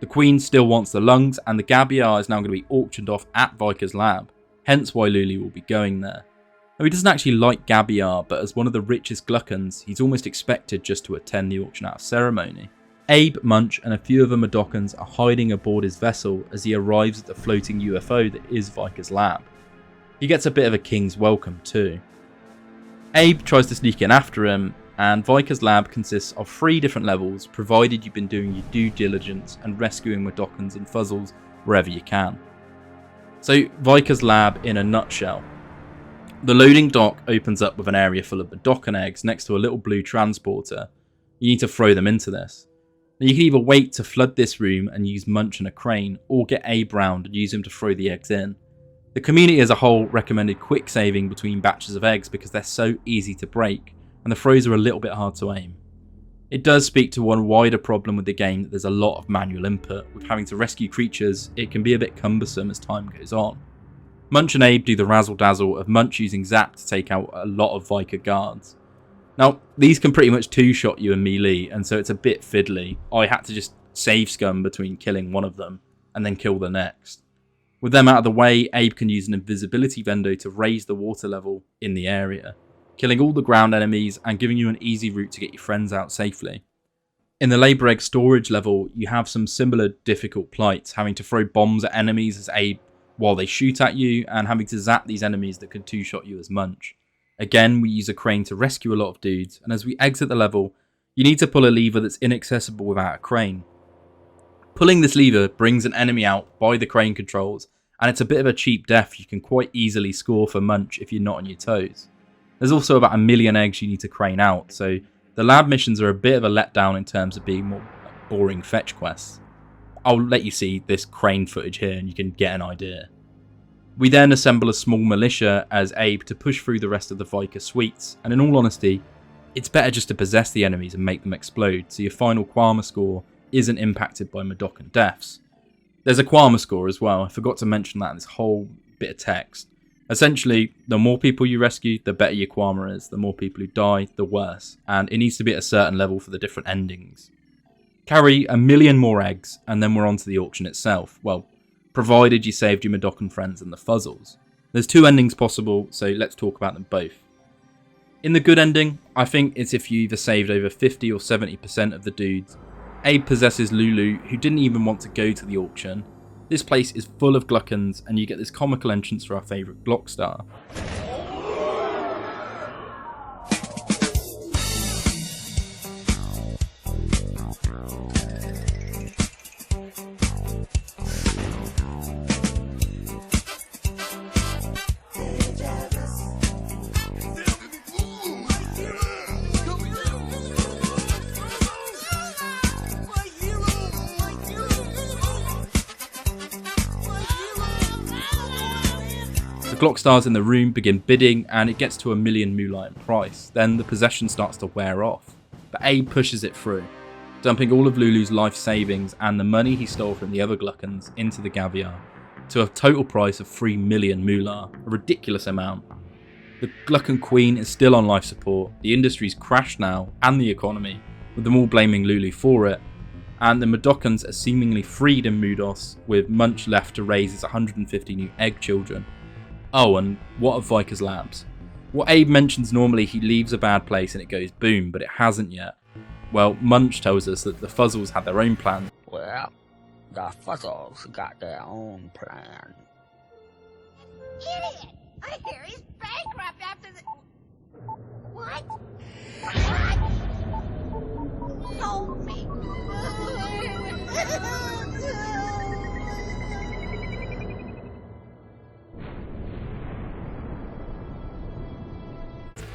The Queen still wants the lungs, and the Gabiar is now going to be auctioned off at Viker's lab, hence why Lulu will be going there. Now he doesn't actually like Gabiar, but as one of the richest Gluckans, he's almost expected just to attend the auction out ceremony. Abe, Munch and a few other Mudokons are hiding aboard his vessel as he arrives at the floating UFO that is Viker's lab. He gets a bit of a king's welcome too. Abe tries to sneak in after him, and Viker's lab consists of 3 different levels, provided you've been doing your due diligence and rescuing Mudokons and Fuzzles wherever you can. So Viker's lab in a nutshell. The loading dock opens up with an area full of Mudokon eggs next to a little blue transporter. You need to throw them into this. Now you can either wait to flood this room and use Munch and a crane, or get Abe round and use him to throw the eggs in. The community as a whole recommended quick saving between batches of eggs because they're so easy to break, and the throws are a little bit hard to aim. It does speak to one wider problem with the game, that there's a lot of manual input. With having to rescue creatures, it can be a bit cumbersome as time goes on. Munch and Abe do the razzle dazzle of Munch using Zap to take out a lot of Viker guards. Now, these can pretty much two-shot you in melee, and so it's a bit fiddly. I had to just save scum between killing one of them, and then kill the next. With them out of the way, Abe can use an invisibility vendor to raise the water level in the area, killing all the ground enemies and giving you an easy route to get your friends out safely. In the Labour Egg storage level, you have some similar difficult plights, having to throw bombs at enemies as Abe while they shoot at you, and having to zap these enemies that can two-shot you as Munch. Again, we use a crane to rescue a lot of dudes, and as we exit the level, you need to pull a lever that's inaccessible without a crane. Pulling this lever brings an enemy out by the crane controls, and it's a bit of a cheap death you can quite easily score for Munch if you're not on your toes. There's also about 1 million eggs you need to crane out, so the lab missions are a bit of a letdown in terms of being more boring fetch quests. I'll let you see this crane footage here and you can get an idea. We then assemble a small militia as Abe to push through the rest of the Viker suites, and in all honesty, it's better just to possess the enemies and make them explode, so your final Quama score isn't impacted by Mudokon deaths. There's a Quama score as well, I forgot to mention that in this whole bit of text. Essentially, the more people you rescue, the better your Quama is, the more people who die, the worse, and it needs to be at a certain level for the different endings. Carry 1 million more eggs, and then we're on to the auction itself. Well, provided you saved your Mudokon friends and the Fuzzles. There's 2 endings possible, so let's talk about them both. In the good ending, I think it's if you either saved over 50 or 70% of the dudes. Abe possesses Lulu, who didn't even want to go to the auction. This place is full of Gluckans, and you get this comical entrance for our favourite Glockstar. The Glockstars in the room begin bidding, and it gets to 1 million moolah in price. Then the possession starts to wear off, but Abe pushes it through, dumping all of Lulu's life savings and the money he stole from the other Gluckans into the Gaviar, to a total price of 3 million moolah, a ridiculous amount. The Gluckan Queen is still on life support, the industry's crashed now, and the economy, with them all blaming Lulu for it, and the Mudokons are seemingly freed in Mudos, with Munch left to raise his 150 new egg children. Oh, and what of Viker's labs? What Abe mentions normally he leaves a bad place and it goes boom, but it hasn't yet. Well, Munch tells us that the Fuzzles had their own plan. Well, the Fuzzles got their own plan. Idiot! I hear he's bankrupt after the... What? What? Sold me.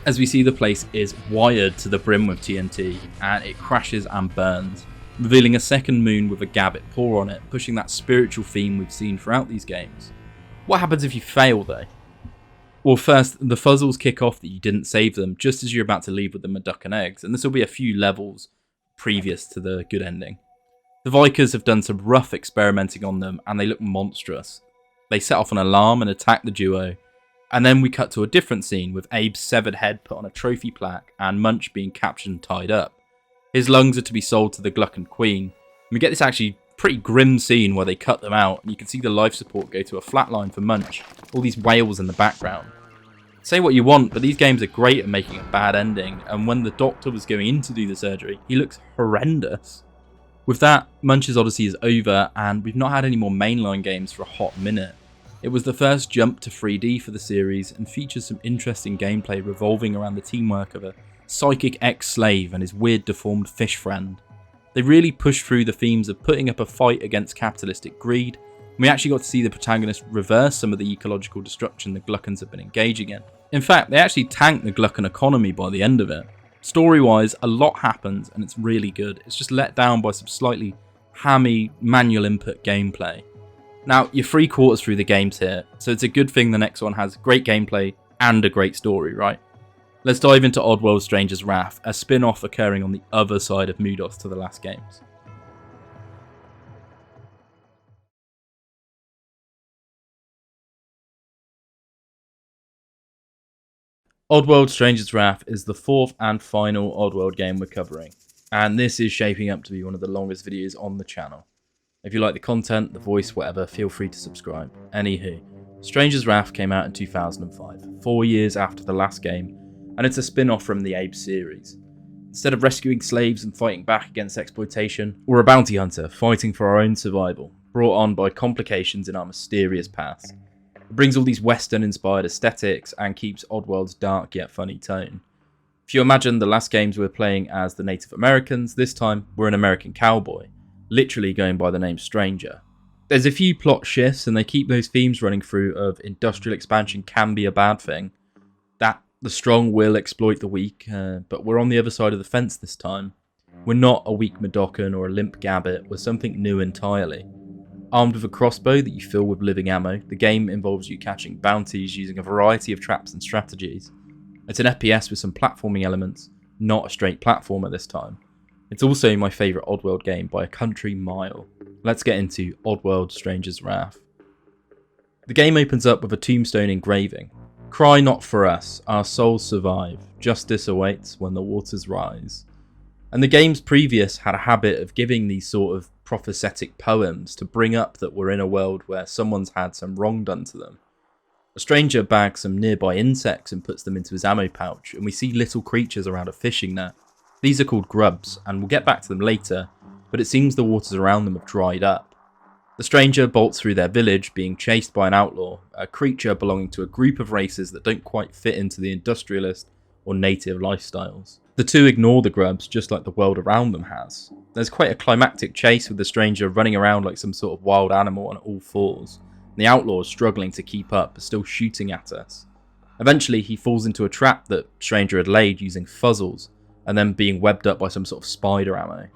As we see, the place is wired to the brim with TNT, and it crashes and burns, revealing a second moon with a Gabbit paw on it, pushing that spiritual theme we've seen throughout these games. What happens if you fail though? Well, first, the fuzzles kick off that you didn't save them just as you're about to leave with them a duck and eggs, and this will be a few levels previous to the good ending. The Vikers have done some rough experimenting on them, and they look monstrous. They set off an alarm and attack the duo, and then we cut to a different scene with Abe's severed head put on a trophy plaque and Munch being captured and tied up. His lungs are to be sold to the Gluck Queen, and we get this actually pretty grim scene where they cut them out, and you can see the life support go to a flat line for Munch, all these whales in the background. Say what you want, but these games are great at making a bad ending, and when the doctor was going in to do the surgery, he looks horrendous. With that, Munch's Oddysee is over, and we've not had any more mainline games for a hot minute. It was the first jump to 3D for the series, and features some interesting gameplay revolving around the teamwork of a psychic ex-slave and his weird deformed fish friend. They really pushed through the themes of putting up a fight against capitalistic greed, and we actually got to see the protagonist reverse some of the ecological destruction the Gluckans have been engaging in. In fact, they actually tanked the Gluckan economy by the end of it. Story-wise, a lot happens and it's really good. It's just let down by some slightly hammy manual input gameplay. Now, you're 3/4 through the games here, so it's a good thing the next one has great gameplay and a great story, right? Let's dive into Oddworld Stranger's Wrath, a spin-off occurring on the other side of Mudos to the last games. Oddworld Stranger's Wrath is the fourth and final Oddworld game we're covering, and this is shaping up to be one of the longest videos on the channel. If you like the content, the voice, whatever, feel free to subscribe. Anywho, Stranger's Wrath came out in 2005, 4 years after the last game, and it's a spin-off from the Abe series. Instead of rescuing slaves and fighting back against exploitation, we're a bounty hunter fighting for our own survival, brought on by complications in our mysterious past. It brings all these Western-inspired aesthetics and keeps Oddworld's dark yet funny tone. If you imagine the last games we're playing as the Native Americans, this time we're an American cowboy, literally going by the name Stranger. There's a few plot shifts and they keep those themes running through of industrial expansion can be a bad thing, that the strong will exploit the weak, but we're on the other side of the fence this time. We're not a weak Madokan or a limp Gabbit, we're something new entirely. Armed with a crossbow that you fill with living ammo, the game involves you catching bounties using a variety of traps and strategies. It's an FPS with some platforming elements, not a straight platformer this time. It's also my favourite Oddworld game by a country mile. Let's get into Oddworld Stranger's Wrath. The game opens up with a tombstone engraving. Cry not for us, our souls survive, justice awaits when the waters rise. And the games previous had a habit of giving these sort of prophetic poems to bring up that we're in a world where someone's had some wrong done to them. A stranger bags some nearby insects and puts them into his ammo pouch, and we see little creatures around a fishing net. These are called grubs, and we'll get back to them later, but it seems the waters around them have dried up. The stranger bolts through their village, being chased by an outlaw, a creature belonging to a group of races that don't quite fit into the industrialist or native lifestyles. The two ignore the grubs just like the world around them has. There's quite a climactic chase with the stranger running around like some sort of wild animal on all fours. The outlaw is struggling to keep up, but still shooting at us. Eventually he falls into a trap that stranger had laid using fuzzles, and then being webbed up by some sort of spider ammo.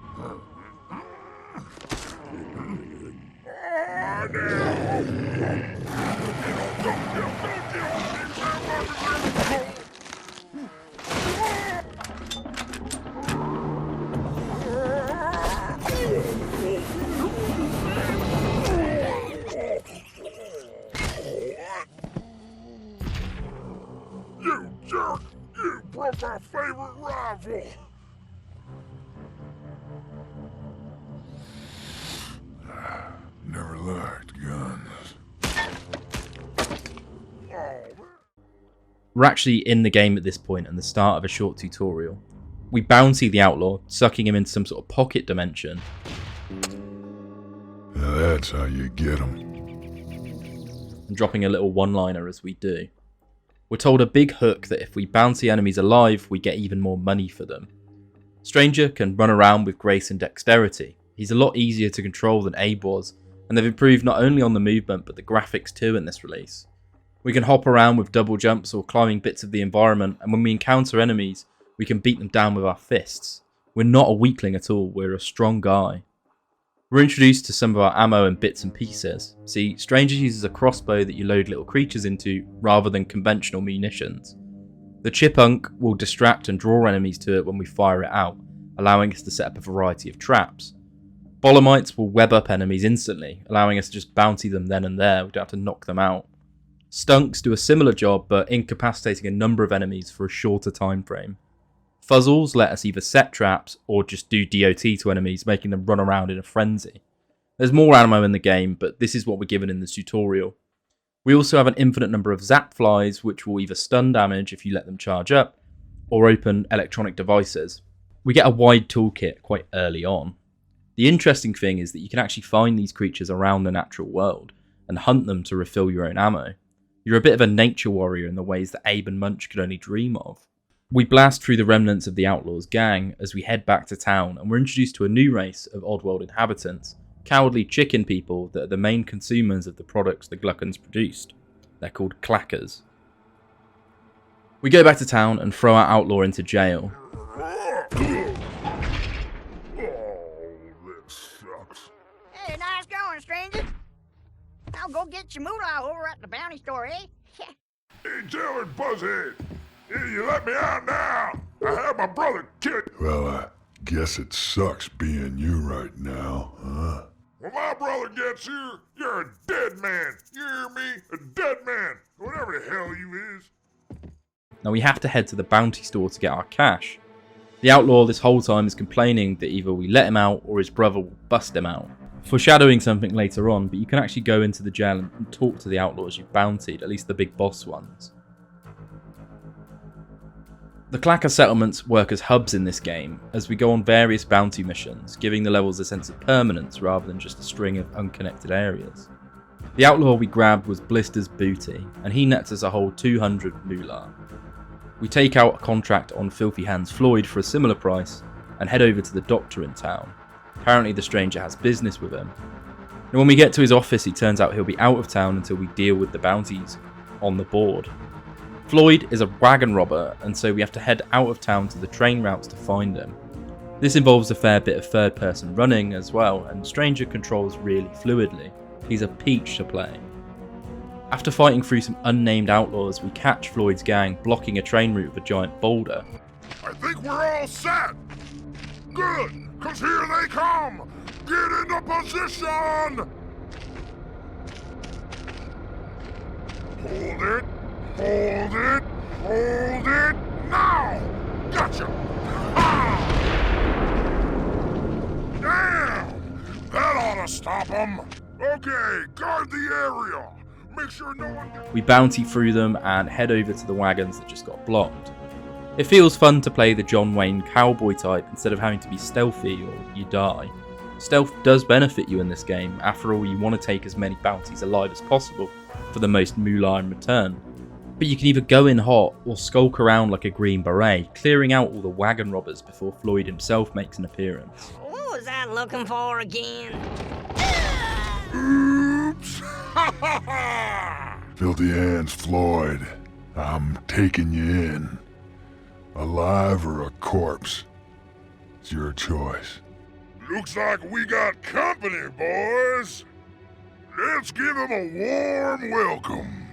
You jerk! You broke our favorite rival! Never liked guns. We're actually in the game at this point and the start of a short tutorial. We bounty the outlaw, sucking him into some sort of pocket dimension. That's how you get them. And dropping a little one-liner as we do. We're told a big hook that if we bounty enemies alive, we get even more money for them. Stranger can run around with grace and dexterity. He's a lot easier to control than Abe was, and they've improved not only on the movement but the graphics too in this release. We can hop around with double jumps or climbing bits of the environment, and when we encounter enemies, we can beat them down with our fists. We're not a weakling at all, we're a strong guy. We're introduced to some of our ammo and bits and pieces. See, Stranger uses a crossbow that you load little creatures into rather than conventional munitions. The chipunk will distract and draw enemies to it when we fire it out, allowing us to set up a variety of traps. Bolomites will web up enemies instantly, allowing us to just bounty them then and there, we don't have to knock them out. Stunks do a similar job, but incapacitating a number of enemies for a shorter time frame. Fuzzles let us either set traps or just do DOT to enemies, making them run around in a frenzy. There's more ammo in the game, but this is what we're given in the tutorial. We also have an infinite number of zap flies, which will either stun damage if you let them charge up, or open electronic devices. We get a wide toolkit quite early on. The interesting thing is that you can actually find these creatures around the natural world, and hunt them to refill your own ammo. You're a bit of a nature warrior in the ways that Abe and Munch could only dream of. We blast through the remnants of the Outlaws gang as we head back to town, and we're introduced to a new race of Oddworld Inhabitants, cowardly chicken people that are the main consumers of the products the Gluckons produced. They're called clackers. We go back to town and throw our outlaw into jail. Oh, this sucks. Hey, nice going, stranger. I'll go get your moolah over at the bounty store, eh? Hey, Jailer Buzzhead. Hey, you let me out now. I had my brother killed. Well, I guess it sucks being you right now, huh? When my brother gets here, you're a dead man. You hear me? A dead man. Whatever the hell you is. Now we have to head to the bounty store to get our cash. The outlaw this whole time is complaining that either we let him out or his brother will bust him out. Foreshadowing something later on, but you can actually go into the jail and talk to the outlaws you've bountied, at least the big boss ones. The clacker settlements work as hubs in this game, as we go on various bounty missions, giving the levels a sense of permanence rather than just a string of unconnected areas. The outlaw we grabbed was Blister's booty, and he nets us a whole 200 moolah. We take out a contract on Filthy Hands Floyd for a similar price, and head over to the doctor in town. Apparently the stranger has business with him. And when we get to his office, it turns out he'll be out of town until we deal with the bounties on the board. Floyd is a wagon robber, and so we have to head out of town to the train routes to find him. This involves a fair bit of third person running as well, and Stranger controls really fluidly. He's a peach to play. After fighting through some unnamed outlaws, we catch Floyd's gang blocking a train route with a giant boulder. I think we're all set. Good, cause here they come. Get into position. Hold it. Hold it! Hold it! Now! Gotcha! Ah! Damn! That ought to stop them! Okay, guard the area! Make sure no one gets... We bounty through them and head over to the wagons that just got blocked. It feels fun to play the John Wayne cowboy type instead of having to be stealthy or you die. Stealth does benefit you in this game, after all you want to take as many bounties alive as possible for the most moolah in return. But you can either go in hot or skulk around like a green beret, clearing out all the wagon robbers before Floyd himself makes an appearance. What was I looking for again? Oops! Ha ha ha! Filthy Hands Floyd, I'm taking you in. Alive or a corpse? It's your choice. Looks like we got company, boys. Let's give them a warm welcome.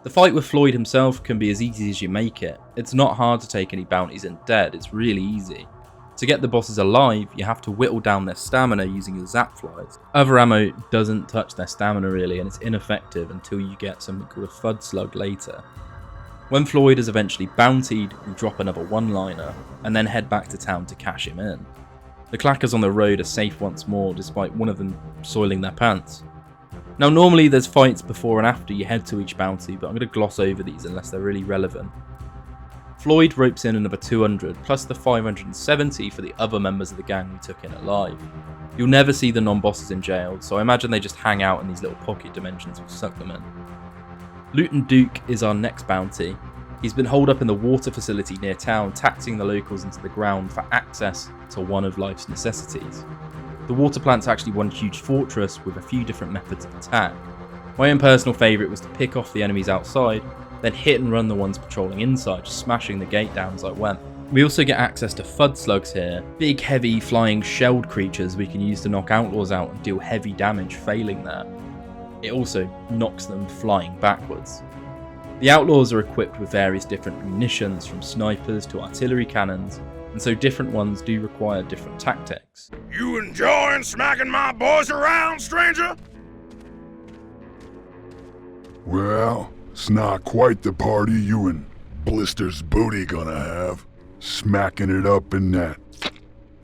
The fight with Floyd himself can be as easy as you make it. It's not hard to take any bounties in dead, it's really easy. To get the bosses alive, you have to whittle down their stamina using your zap flies. Other ammo doesn't touch their stamina really, and it's ineffective until you get something called a Fud Slug later. When Floyd is eventually bountied, we drop another one-liner, and then head back to town to cash him in. The clackers on the road are safe once more, despite one of them soiling their pants. Now normally there's fights before and after you head to each bounty, but I'm going to gloss over these unless they're really relevant. Floyd ropes in another 200, plus the 570 for the other members of the gang we took in alive. You'll never see the non-bosses in jail, so I imagine they just hang out in these little pocket dimensions we'll suck them in. Luton Duke is our next bounty. He's been holed up in the water facility near town, taxing the locals into the ground for access to one of life's necessities. The water plant's actually one huge fortress with a few different methods of attack. My own personal favourite was to pick off the enemies outside, then hit and run the ones patrolling inside, just smashing the gate down as I went. We also get access to Fud Slugs here, big heavy flying shelled creatures we can use to knock outlaws out and deal heavy damage failing that. It also knocks them flying backwards. The outlaws are equipped with various different munitions, from snipers to artillery cannons, and so different ones do require different tactics. You enjoying smacking my boys around, stranger? Well, it's not quite the party you and Blister's booty gonna have. Smacking it up in that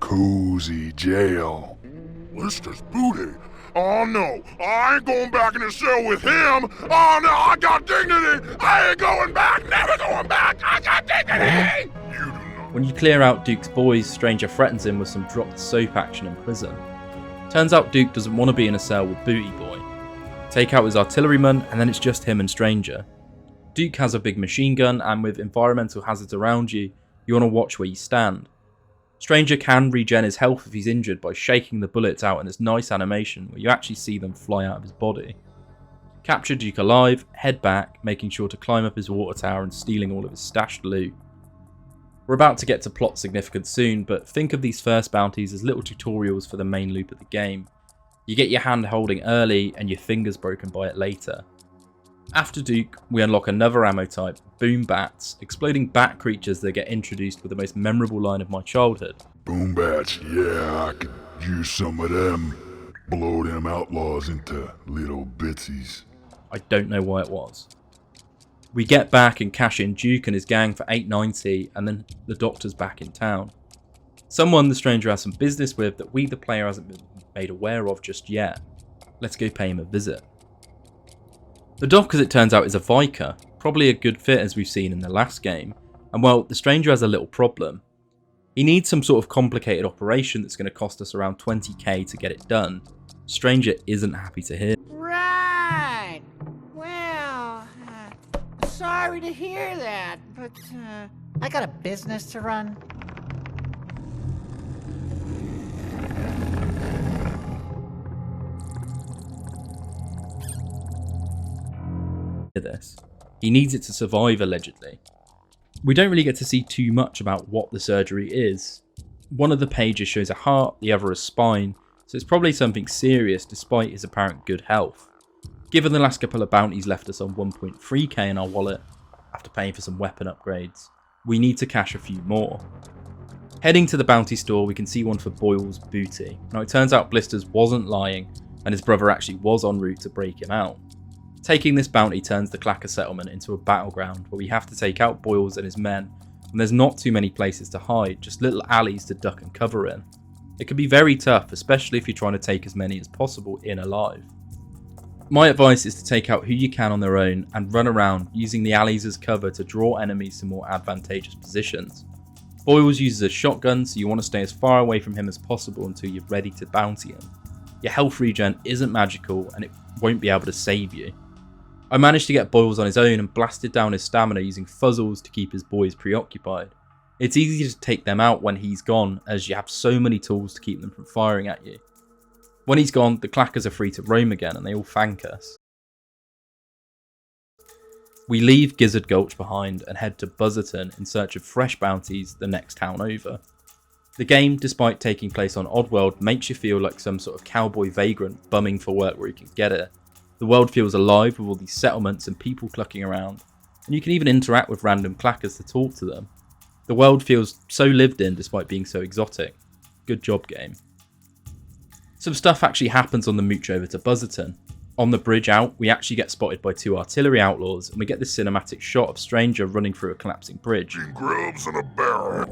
cozy jail. Blister's booty? Oh no, I ain't going back in the cell with him. Oh no, I got dignity. I ain't going back, never going back. I got dignity. You do not. When you clear out Duke's boys, Stranger threatens him with some dropped soap action in prison. Turns out Duke doesn't want to be in a cell with Booty Boy. Take out his artilleryman, and then it's just him and Stranger. Duke has a big machine gun, and with environmental hazards around you, you want to watch where you stand. Stranger can regen his health if he's injured by shaking the bullets out in this nice animation where you actually see them fly out of his body. Capture Duke alive, head back, making sure to climb up his water tower and stealing all of his stashed loot. We're about to get to plot significance soon, but think of these first bounties as little tutorials for the main loop of the game. You get your hand holding early and your fingers broken by it later. After Duke, we unlock another ammo type, Boom Bats, exploding bat creatures that get introduced with the most memorable line of my childhood. Boom bats, yeah, I could use some of them. Blow them outlaws into little bitsies. I don't know why it was. We get back and cash in Duke and his gang for $8.90, and then the doctor's back in town. Someone the stranger has some business with that we the player hasn't been made aware of just yet. Let's go pay him a visit. The doc, as it turns out, is a Vicar, probably a good fit as we've seen in the last game, and well, the stranger has a little problem. He needs some sort of complicated operation that's going to cost us around 20k to get it done. Stranger isn't happy to hear. Right. Well, sorry to hear that, but I got a business to run. This. He needs it to survive, allegedly. We don't really get to see too much about what the surgery is. One of the pages shows a heart, the other a spine, so it's probably something serious despite his apparent good health. Given the last couple of bounties left us on 1.3k in our wallet, after paying for some weapon upgrades, we need to cash a few more. Heading to the bounty store, we can see one for Boyle's booty. Now it turns out Blisters wasn't lying, and his brother actually was en route to break him out. Taking this bounty turns the Clacker settlement into a battleground where we have to take out Boyles and his men, and there's not too many places to hide, just little alleys to duck and cover in. It can be very tough, especially if you're trying to take as many as possible in alive. My advice is to take out who you can on their own and run around using the alleys as cover to draw enemies to more advantageous positions. Boyles uses a shotgun, so you want to stay as far away from him as possible until you're ready to bounty him. Your health regen isn't magical and it won't be able to save you. I managed to get Boyles on his own and blasted down his stamina using fuzzles to keep his boys preoccupied. It's easy to take them out when he's gone, as you have so many tools to keep them from firing at you. When he's gone, the Clackers are free to roam again and they all thank us. We leave Gizzard Gulch behind and head to Buzzerton in search of fresh bounties the next town over. The game, despite taking place on Oddworld, makes you feel like some sort of cowboy vagrant bumming for work where you can get it. The world feels alive with all these settlements and people clucking around, and you can even interact with random Clackers to talk to them. The world feels so lived in despite being so exotic. Good job, game. Some stuff actually happens on the mooch over to Buzzerton. On the bridge out, we actually get spotted by two artillery outlaws, and we get this cinematic shot of Stranger running through a collapsing bridge. Grubs in a barrel.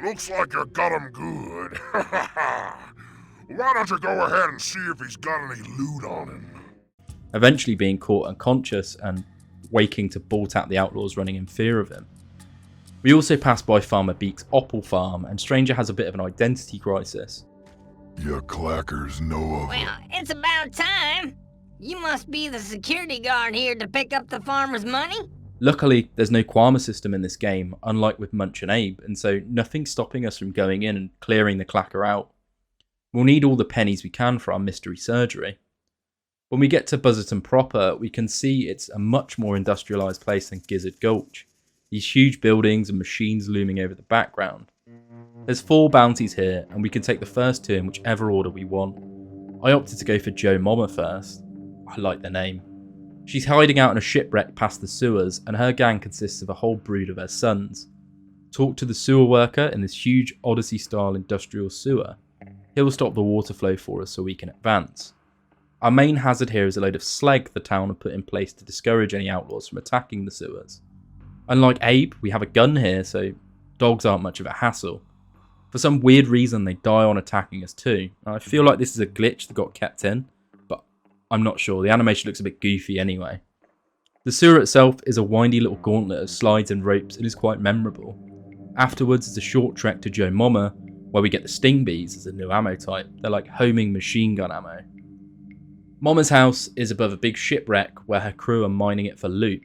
Looks like you got him good. Why don't you go ahead and see if he's got any loot on him? Eventually being caught unconscious and waking to bolt out the outlaws running in fear of him. We also pass by Farmer Beak's opal farm, and Stranger has a bit of an identity crisis. You clackers know of Well, it's about time. You must be the security guard here to pick up the farmer's money? Luckily, there's no Kwama system in this game, unlike with Munch and Abe, and so nothing's stopping us from going in and clearing the Clacker out. We'll need all the pennies we can for our mystery surgery. When we get to Buzzerton proper, we can see it's a much more industrialised place than Gizzard Gulch. These huge buildings and machines looming over the background. There's 4 bounties here, and we can take the first 2 in whichever order we want. I opted to go for Joe Mama first. I like the name. She's hiding out in a shipwreck past the sewers, and her gang consists of a whole brood of her sons. Talk to the sewer worker in this huge Oddysee-style industrial sewer. He'll stop the water flow for us so we can advance. Our main hazard here is a load of slag the town have put in place to discourage any outlaws from attacking the sewers. Unlike Abe, we have a gun here, so dogs aren't much of a hassle. For some weird reason, they die on attacking us too. I feel like this is a glitch that got kept in, but I'm not sure. The animation looks a bit goofy anyway. The sewer itself is a windy little gauntlet of slides and ropes and is quite memorable. Afterwards is a short trek to Joe Mama, where we get the Sting Bees as a new ammo type. They're like homing machine gun ammo. Mama's house is above a big shipwreck where her crew are mining it for loot.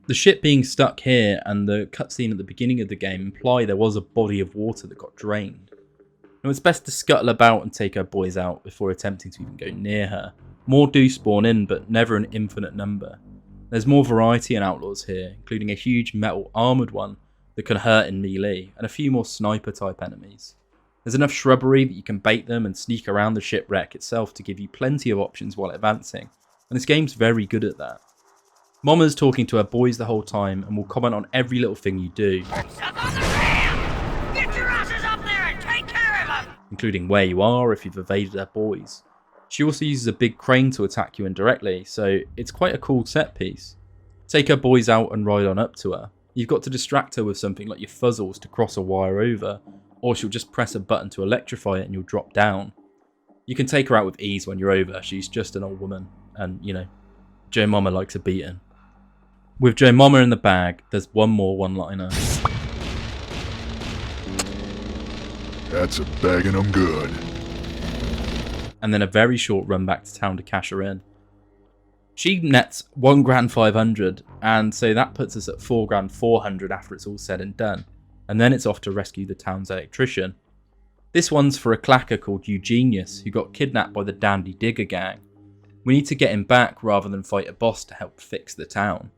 The ship being stuck here and the cutscene at the beginning of the game imply there was a body of water that got drained. Now it's best to scuttle about and take her boys out before attempting to even go near her. More do spawn in, but never an infinite number. There's more variety in outlaws here, including a huge metal armoured one that can hurt in melee, and a few more sniper type enemies. There's enough shrubbery that you can bait them and sneak around the shipwreck itself to give you plenty of options while advancing, and this game's very good at that. Mama's talking to her boys the whole time and will comment on every little thing you do, Get your asses up there and take care of them! including where you are if you've evaded her boys. She also uses a big crane to attack you indirectly, so it's quite a cool set piece. Take her boys out and ride on up to her. You've got to distract her with something like your fuzzles to cross a wire over, or she'll just press a button to electrify it and you'll drop down. You can take her out with ease when you're over, she's just an old woman, and you know, Joe Mama likes a beating. With Joe Mama in the bag, there's one more one-liner. That's a bagging 'em good. And then a very short run back to town to cash her in. She nets $1,500, and so that puts us at $4,400 after it's all said and done. And then it's off to rescue the town's electrician. This one's for a clacker called Eugenius, who got kidnapped by the Dandy Digger gang. We need to get him back rather than fight a boss to help fix the town.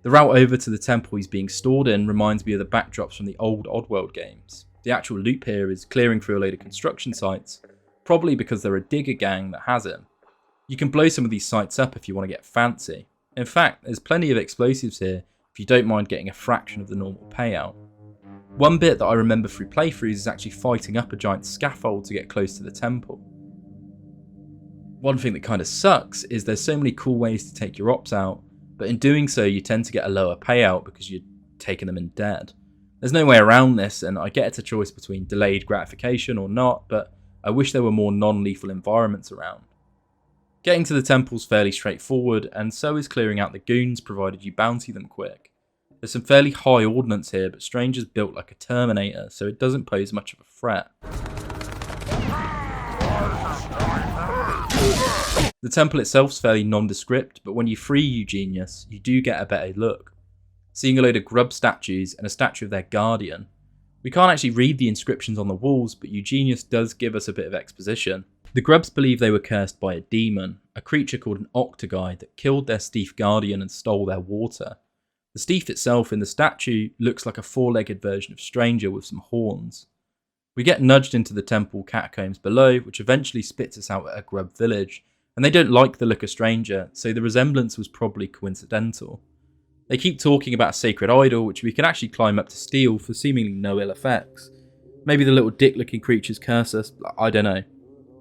The route over to the temple he's being stored in reminds me of the backdrops from the old Oddworld games. The actual loop here is clearing through a load of construction sites, probably because they're a digger gang that has him. You can blow some of these sites up if you want to get fancy. In fact, there's plenty of explosives here if you don't mind getting a fraction of the normal payout. One bit that I remember through playthroughs is actually fighting up a giant scaffold to get close to the temple. One thing that kind of sucks is there's so many cool ways to take your ops out, but in doing so you tend to get a lower payout because you're taking them in dead. There's no way around this, and I get it's a choice between delayed gratification or not, but I wish there were more non-lethal environments around. Getting to the temple's fairly straightforward, and so is clearing out the goons provided you bounty them quick. There's some fairly high ordnance here, but Stranger's built like a Terminator, so it doesn't pose much of a threat. The temple itself's fairly nondescript, but when you free Eugenius, you do get a better look. Seeing a load of grub statues and a statue of their guardian. We can't actually read the inscriptions on the walls, but Eugenius does give us a bit of exposition. The grubs believe they were cursed by a demon, a creature called an octoguy that killed their Stief guardian and stole their water. The Stief itself in the statue looks like a four-legged version of Stranger with some horns. We get nudged into the temple catacombs below, which eventually spits us out at a grub village, and they don't like the look of Stranger, so the resemblance was probably coincidental. They keep talking about a sacred idol, which we can actually climb up to steal for seemingly no ill effects. Maybe the little dick-looking creatures curse us, I don't know.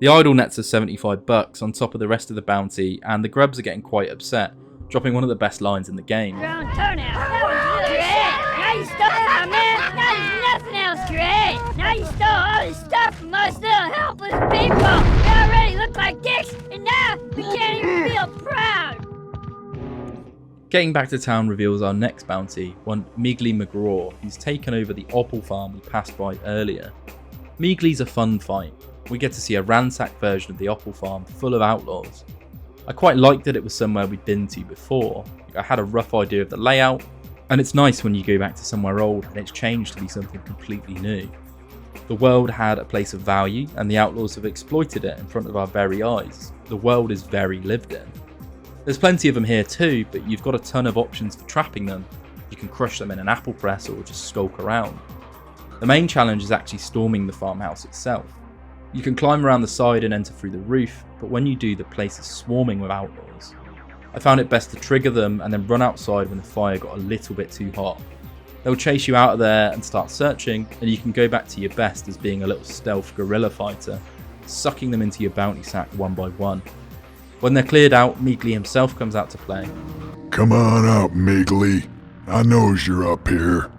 The idol nets us $75 on top of the rest of the bounty, and the grubs are getting quite upset, dropping one of the best lines in the game. Ground toenail. That was great. Now you stole my man. Now there's nothing else great. Now you stole all this stuff from us little helpless people. We already look like dicks, and now we can't even feel proud. Getting back to town reveals our next bounty, one Meagley McGraw, who's taken over the opal farm we passed by earlier. Meagley's a fun fight. We get to see a ransacked version of the opal farm full of outlaws. I quite liked that it was somewhere we'd been to before. I had a rough idea of the layout, and it's nice when you go back to somewhere old and it's changed to be something completely new. The world had a place of value, and the outlaws have exploited it in front of our very eyes. The world is very lived in. There's plenty of them here too, but you've got a ton of options for trapping them. You can crush them in an apple press or just skulk around. The main challenge is actually storming the farmhouse itself. You can climb around the side and enter through the roof, but when you do, the place is swarming with outlaws. I found it best to trigger them and then run outside when the fire got a little bit too hot. They'll chase you out of there and start searching, and you can go back to your best as being a little stealth guerrilla fighter, sucking them into your bounty sack one by one. When they're cleared out, Meekly himself comes out to play. Come on out, Meekly. I knows you're up here.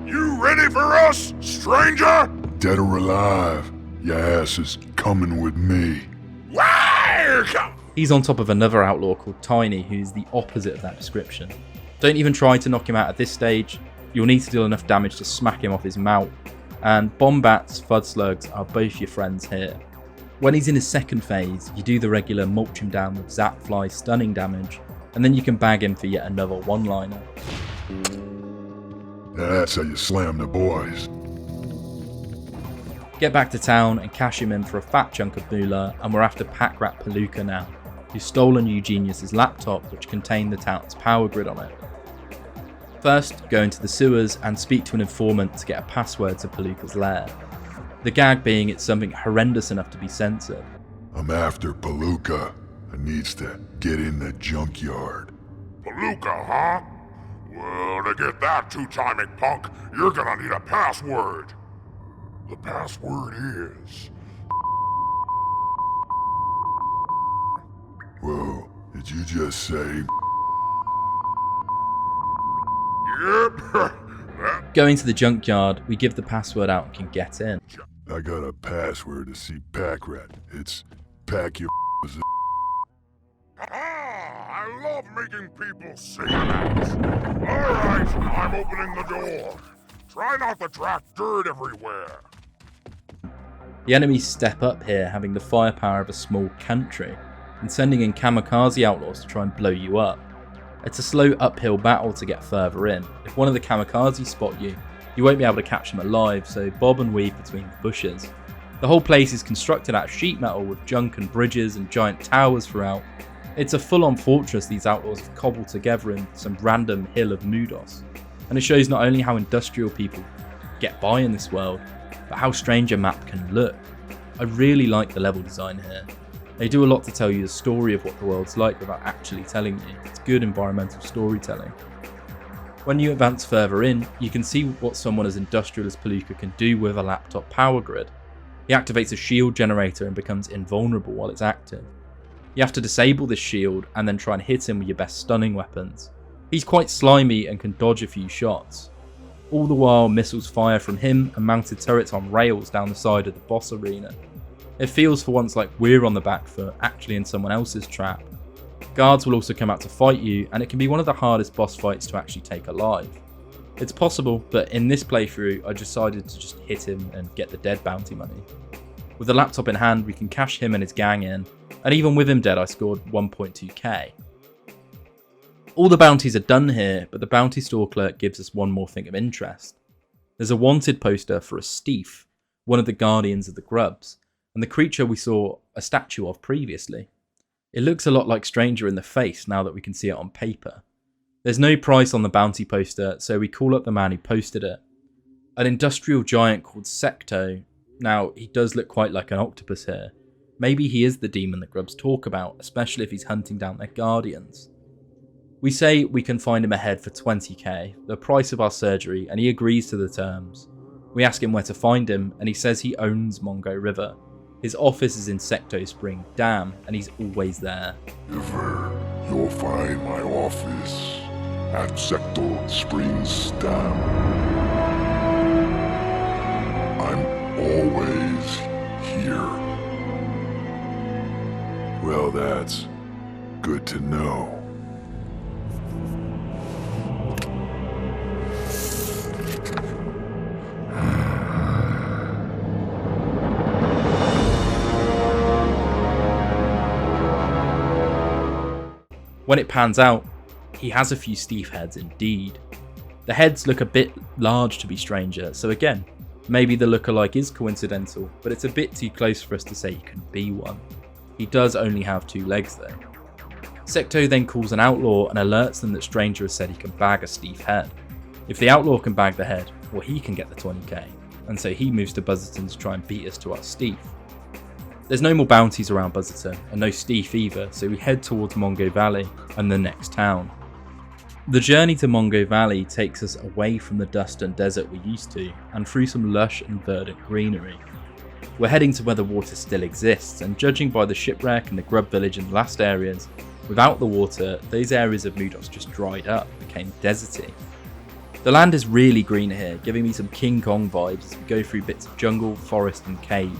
You ready for us, stranger? Dead or alive, your ass is coming with me. Why? He's on top of another outlaw called Tiny, who's the opposite of that description. Don't even try to knock him out at this stage. You'll need to deal enough damage to smack him off his mount. And Bombats, Fudslugs are both your friends here. When he's in his second phase, you do the regular mulch him down with Zapfly stunning damage, and then you can bag him for yet another one-liner. That's how you slam the boys. Get back to town and cash him in for a fat chunk of moolah, and we're after Pack Rat Palooka now, who's stolen Eugenius's laptop which contained the town's power grid on it. First, go into the sewers and speak to an informant to get a password to Palooka's lair. The gag being it's something horrendous enough to be censored. I'm after Palooka. I needs to get in the junkyard. Palooka, huh? Well, to get that two-timing punk, you're gonna need a password. The password is... Whoa, did you just say... Yep. Going to the junkyard, we give the password out and can get in. I got a password to see Pack Rat. It's pack your I love making people say that. Alright, I'm opening the door. Try not to track dirt everywhere. The enemies step up here, having the firepower of a small country, and sending in kamikaze outlaws to try and blow you up. It's a slow uphill battle to get further in. If one of the kamikaze spot you, you won't be able to catch them alive, so bob and weave between the bushes. The whole place is constructed out of sheet metal with junk and bridges and giant towers throughout. It's a full-on fortress these outlaws have cobbled together in some random hill of Mudos, and it shows not only how industrial people get by in this world, but how strange a map can look. I really like the level design here. They do a lot to tell you the story of what the world's like without actually telling you. It's good environmental storytelling. When you advance further in, you can see what someone as industrial as Palooka can do with a laptop power grid. He activates a shield generator and becomes invulnerable while it's active. You have to disable this shield and then try and hit him with your best stunning weapons. He's quite slimy and can dodge a few shots. All the while, missiles fire from him and mounted turrets on rails down the side of the boss arena. It feels for once like we're on the back foot, actually in someone else's trap. Guards will also come out to fight you, and it can be one of the hardest boss fights to actually take alive. It's possible, but in this playthrough I decided to just hit him and get the dead bounty money. With the laptop in hand, we can cash him and his gang in, and even with him dead I scored 1.2k. All the bounties are done here, but the bounty store clerk gives us one more thing of interest. There's a wanted poster for a Steef, one of the guardians of the grubs, and the creature we saw a statue of previously. It looks a lot like Stranger in the face now that we can see it on paper. There's no price on the bounty poster, so we call up the man who posted it. An industrial giant called Secto. Now, he does look quite like an octopus here. Maybe he is the demon that grubs talk about, especially if he's hunting down their guardians. We say we can find him ahead for 20k, the price of our surgery, and he agrees to the terms. We ask him where to find him, and he says he owns Mongo River. His office is in Secto Spring Dam, and he's always there. You'll find my office at Secto Springs Dam. I'm always here. Well, that's good to know. When it pans out, he has a few Steve heads indeed. The heads look a bit large to be Stranger, so again, maybe the lookalike is coincidental, but it's a bit too close for us to say he can be one. He does only have 2 legs though. Secto then calls an outlaw and alerts them that Stranger has said he can bag a Steve head. If the outlaw can bag the head, well, he can get the 20k, and so he moves to Buzzerton to try and beat us to our Steve. There's no more bounties around Buzzerton, and no Steve either, so we head towards Mongo Valley and the next town. The journey to Mongo Valley takes us away from the dust and desert we're used to, and through some lush and verdant greenery. We're heading to where the water still exists, and judging by the shipwreck and the grub village and the last areas, without the water, those areas of Mudos just dried up, became deserty. The land is really green here, giving me some King Kong vibes as we go through bits of jungle, forest and cave.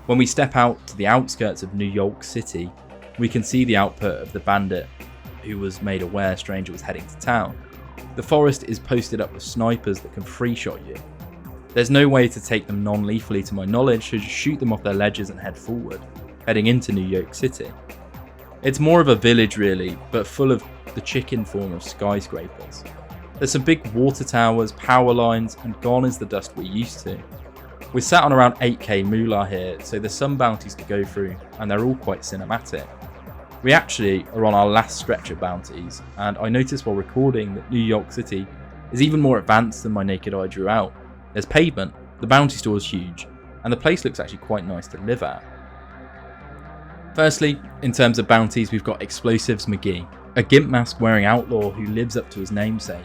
When we step out to the outskirts of New York City, we can see the output of the bandit who was made aware Stranger was heading to town. The forest is posted up with snipers that can free shot you. There's no way to take them non-lethally to my knowledge, so just shoot them off their ledges and head forward, heading into New York City. It's more of a village really, but full of the chicken form of skyscrapers. There's some big water towers, power lines, and gone is the dust we're used to. We're sat on around 8k moolah here, so there's some bounties to go through, and they're all quite cinematic. We actually are on our last stretch of bounties, and I noticed while recording that New York City is even more advanced than my naked eye drew out. There's pavement, the bounty store is huge, and the place looks actually quite nice to live at. Firstly, in terms of bounties, we've got Explosives McGee, a gimp mask wearing outlaw who lives up to his namesake.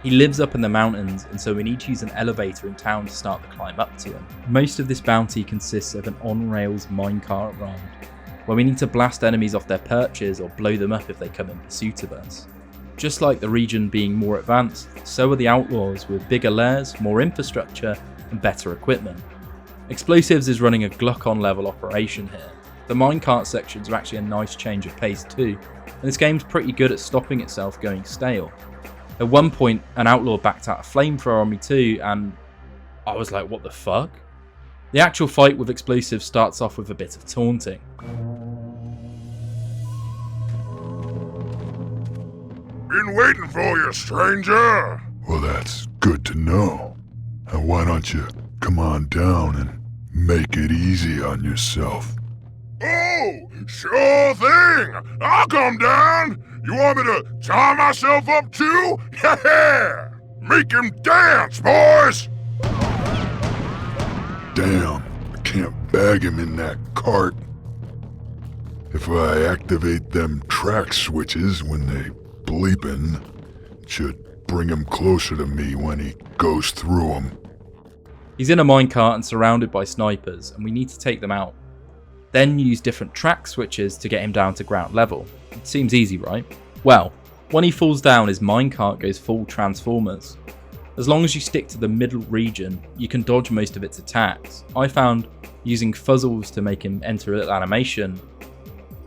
He lives up in the mountains, and so we need to use an elevator in town to start the climb up to him. Most of this bounty consists of an on-rails minecart ride, where we need to blast enemies off their perches or blow them up if they come in pursuit of us. Just like the region being more advanced, so are the outlaws with bigger lairs, more infrastructure, and better equipment. Explosives is running a Gluckon level operation here. The minecart sections are actually a nice change of pace too, and this game's pretty good at stopping itself going stale. At one point, an outlaw backed out a flamethrower on me too, and I was like, what the fuck? The actual fight with explosives starts off with a bit of taunting. Been waiting for you, stranger. Well, that's good to know. Now, why don't you come on down and make it easy on yourself? Oh, sure thing. I'll come down. You want me to tie myself up too? Yeah! Make him dance, boys! Damn, I can't bag him in that cart. If I activate them track switches when they bleepin', it should bring him closer to me when he goes through them. He's in a minecart and surrounded by snipers, and we need to take them out. Then use different track switches to get him down to ground level. It seems easy, right? Well, when he falls down, his minecart goes full Transformers. As long as you stick to the middle region, you can dodge most of its attacks. I found using fuzzles to make him enter a little animation,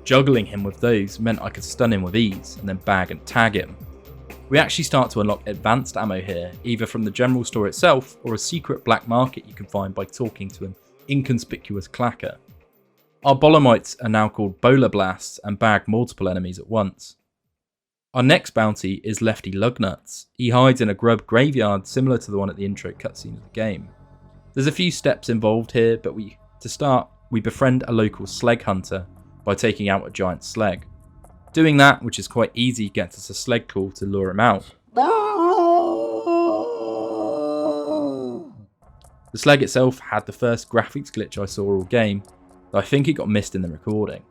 juggling him with those meant I could stun him with ease and then bag and tag him. We actually start to unlock advanced ammo here, either from the general store itself or a secret black market you can find by talking to an inconspicuous clacker. Our Bolomites are now called Bola Blasts and bag multiple enemies at once. Our next bounty is Lefty Lugnuts. He hides in a grub graveyard similar to the one at the intro cutscene of the game. There's a few steps involved here, but to start, we befriend a local sleg hunter by taking out a giant sleg. Doing that, which is quite easy, gets us a sleg call to lure him out. The sleg itself had the first graphics glitch I saw all game, though I think it got missed in the recording.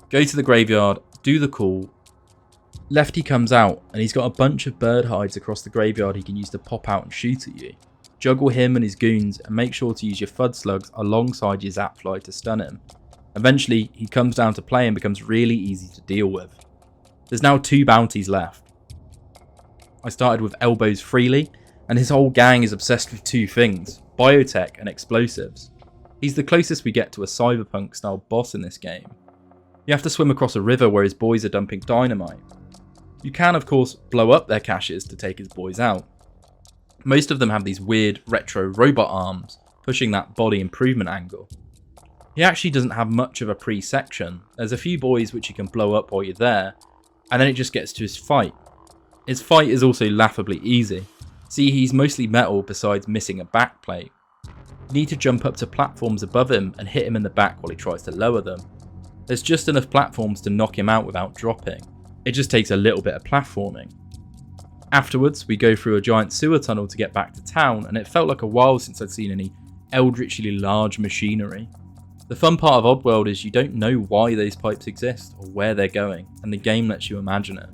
Go to the graveyard, do the call. Lefty comes out, and he's got a bunch of bird hides across the graveyard he can use to pop out and shoot at you. Juggle him and his goons, and make sure to use your FUD slugs alongside your Zapfly to stun him. Eventually, he comes down to play and becomes really easy to deal with. There's now 2 bounties left. I started with Elbows Freely, and his whole gang is obsessed with 2 things, biotech and explosives. He's the closest we get to a cyberpunk style boss in this game. You have to swim across a river where his boys are dumping dynamite. You can of course blow up their caches to take his boys out. Most of them have these weird retro robot arms, pushing that body improvement angle. He actually doesn't have much of a pre-section. There's a few boys which you can blow up while you're there, and then it just gets to his fight. His fight is also laughably easy. See, he's mostly metal besides missing a backplate. You need to jump up to platforms above him and hit him in the back while he tries to lower them. There's just enough platforms to knock him out without dropping. It just takes a little bit of platforming. Afterwards, we go through a giant sewer tunnel to get back to town, and it felt like a while since I'd seen any eldritchly large machinery. The fun part of Oddworld is you don't know why those pipes exist or where they're going, and the game lets you imagine it.